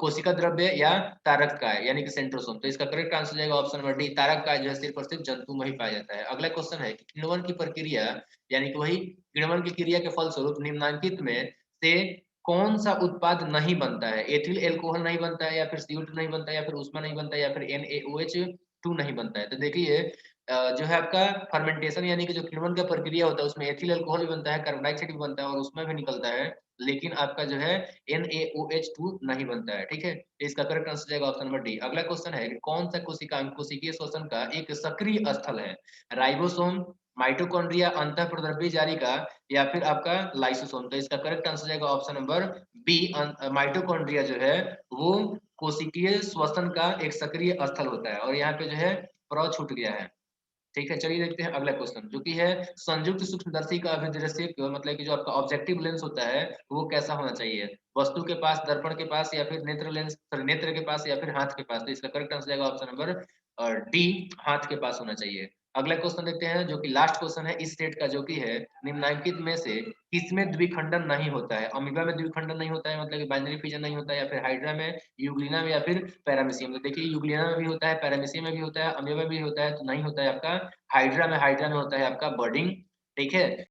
कोशिका द्रव्य या तारक काय यानी कि सेंट्रोसोम? तो इसका करेक्ट आंसर जाएगा ऑप्शन नंबर डी, तारक काय जो है सिर्फ और सिर्फ जंतु में ही पाया जाता है। अगला क्वेश्चन है कि किण्वन की प्रक्रिया यानी कि वही किण्वन की क्रिया के फलस्वरूप निम्नलिखित में से कौन सा उत्पाद नहीं बनता है? एथिल एल्कोहल नहीं बनता है या फिर CO2 नहीं बनता है या फिर उष्मा नहीं बनता है या फिर NaOH2 नहीं बनता है? तो देखिए जो है आपका फर्मेंटेशन यानी कि जो किण्वन का प्रक्रिया होता है उसमें एथिल अल्कोहल भी बनता है, कार्बन डाइऑक्साइड भी बनता है और उसमें भी निकलता है, लेकिन आपका जो है NaOH2 नहीं बनता है। ठीक है, इसका करेक्ट आंसर जाएगा ऑप्शन नंबर डी। अगला क्वेश्चन है कि कौन सा कोशिकांग कोशिकीय श्वसन का एक सक्रिय स्थल है? राइबोसोम, माइटोकॉन्ड्रिया, अंतःप्रद्रव्य जारिका या फिर आपका लाइसोसोम? तो इसका करेक्ट आंसर जाएगा ऑप्शन नंबर बी, माइटोकॉन्ड्रिया जो है वो कोशिकीय श्वसन का एक सक्रिय स्थल होता है। और यहाँ पे जो है प्र छूट गया है। ठीक है, चलिए देखते हैं अगला क्वेश्चन जो कि है संयुक्त सूक्ष्मदर्शी का अभिदृश्य मतलब कि जो आपका ऑब्जेक्टिव लेंस होता है वो कैसा होना चाहिए? वस्तु के पास, दर्पण के पास या फिर नेत्र लेंस सॉरी नेत्र के पास या फिर हाथ के पास? तो इसका करेक्ट आंसर जाएगा ऑप्शन नंबर डी, हाथ के पास होना चाहिए। अगला क्वेश्चन देखते हैं जो कि लास्ट क्वेश्चन है इस सेट का जो कि है निम्नलिखित में से किसमें द्विखंडन नहीं होता है? अमीबा में द्विखंडन नहीं होता है मतलब कि बाइनरी फिजन नहीं होता है, या फिर हाइड्रा में, यूग्लिना में या फिर पैरामीशियम में? देखिए यूग्लिना में भी होता है, पैरामीशियम में भी होता है, अमीबा में भी होता है, तो नहीं होता है आपका हाइड्रा में। हाइड्रा में होता है आपका बर्डिंग, ठीक है?